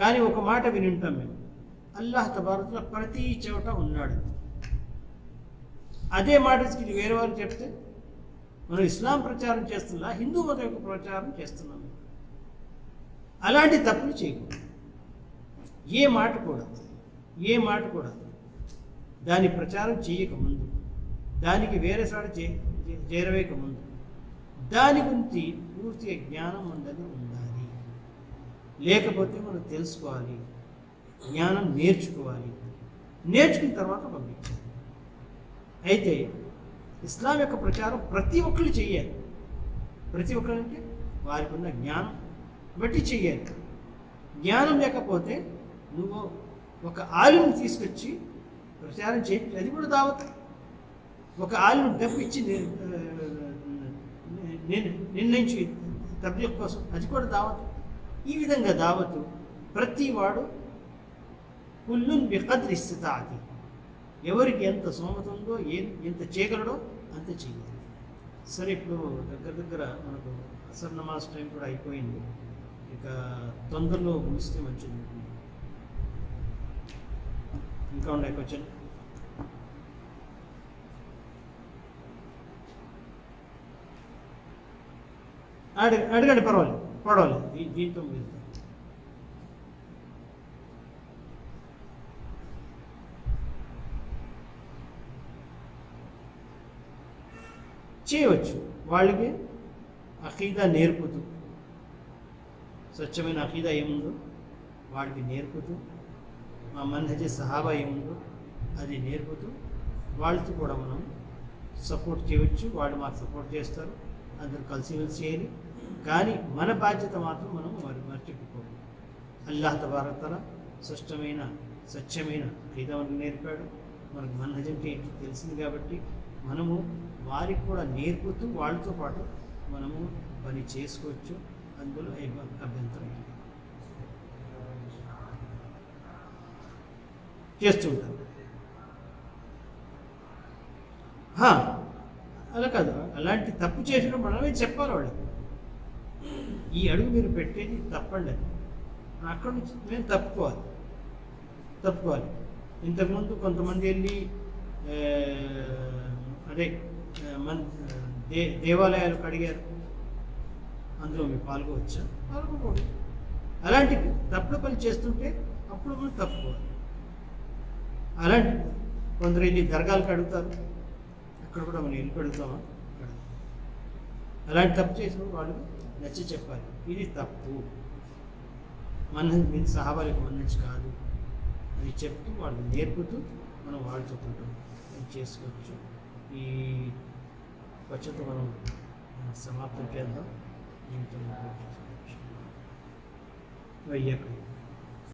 కానీ ఒక మాట వినింటాం మేము, అల్లాహ్ తబారకుల ప్రతి చోట ఉన్నాడు. అదే మాట వేరే వారు చెప్తే మనం ఇస్లాం ప్రచారం చేస్తున్నా, హిందూ మతం యొక్క ప్రచారం చేస్తున్నాం. అలాంటి తప్పులు చేయకూడదు. ఏ మాట కూడా దాని ప్రచారం చేయకముందు, దానికి వేరే సాడ చేరవేయకముందు దాని గురించి పూర్తిగా జ్ఞానం మన దగ్గర ఉండాలి. లేకపోతే మనం తెలుసుకోవాలి, జ్ఞానం నేర్చుకోవాలి, నేర్చుకున్న తర్వాత పంపించాలి. అయితే ఇస్లాం యొక్క ప్రచారం ప్రతి ఒక్కరు చెయ్యాలి. ప్రతి ఒక్కరంటే వారికి ఉన్న జ్ఞానం బట్టి చెయ్యాలి. జ్ఞానం లేకపోతే నువ్వు ఒక ఆలింని తీసుకొచ్చి ప్రచారం చేయి, అది కూడా దావత్. ఒక ఆలిని డబ్బు ఇచ్చి నిర్ణయించి తబ్లీగ్ కోసం, అది కూడా దావత్. ఈ విధంగా దావతు ప్రతి వాడు కుల్లున్ బిఖద్రి ఇస్తితాఅతి, ఎవరికి ఎంత సోమత ఉందో, ఎంత చేయగలడో అంత చేయాలి. సరే, ఇప్పుడు దగ్గర మనకు అసర్ నమాజ్ టైం కూడా అయిపోయింది. ఇక తొందరలో ముగిస్తే మంచిది. ఇంకా ఉన్నాయి క్వశ్చన్? అడగండి, పర్వాలేదు. దీంతో వెళ్తాం. చేయవచ్చు. వాళ్ళకి అఖీదా నేర్పుతూ, స్వచ్ఛమైన అఖీదా ఏముందో వాడికి నేర్పుతూ, మా మన్హజ సహాబా ఏముందో అది నేర్పుతూ వాళ్ళతో కూడా మనం సపోర్ట్ చేయవచ్చు. వాళ్ళు మాకు సపోర్ట్ చేస్తారు, అందరూ కలిసిమెలిసి చేయాలి. కానీ మన బాధ్యత మాత్రం మనం మర్చిపోకూడదు. అల్లాహ్ తబారక్ తఆలా స్వచ్ఛమైన అఖీదా మనకు నేర్పాడు. మనకు మన్హజ్ అంటే ఏంటి తెలిసింది కాబట్టి మనము వారికి కూడా నేర్పుతూ వాళ్ళతో పాటు మనము పని చేసుకోవచ్చు. అందులో అభ్యంతరం చేస్తుంటారు. అలా కాదు, అలాంటి తప్పు చేసినప్పుడు మనమే చెప్పాలి వాళ్ళకి, ఈ అడుగు మీరు పెట్టేది తప్పండి, అక్కడి నుంచి మేము తప్పుకోవాలి. ఇంతకుముందు కొంతమంది వెళ్ళి దేవాలయాలు కడిగారు, అందులో మీరు పాల్గొకూడదు. అలాంటి తప్పుడు పని చేస్తుంటే అప్పుడు మనం తప్పుకోవాలి. అలాంటి కొందరు వెళ్ళి దర్గాలకు అడుగుతారు, అక్కడ కూడా మనం వెళ్ళి కడుగుతామా? అలాంటి తప్పు చేసిన వాళ్ళు నచ్చి చెప్పాలి, ఇది తప్పు, మన సహాబాలకు మన్నచ్చు కాదు అని చెప్తూ వాళ్ళు నేర్పుతూ మనం వాళ్ళతో ఉంటాం చేసుకోవచ్చు. ఈ వచ్చేతో మనం సమాప్తం చేద్దాం. దీంతో వయ్యాక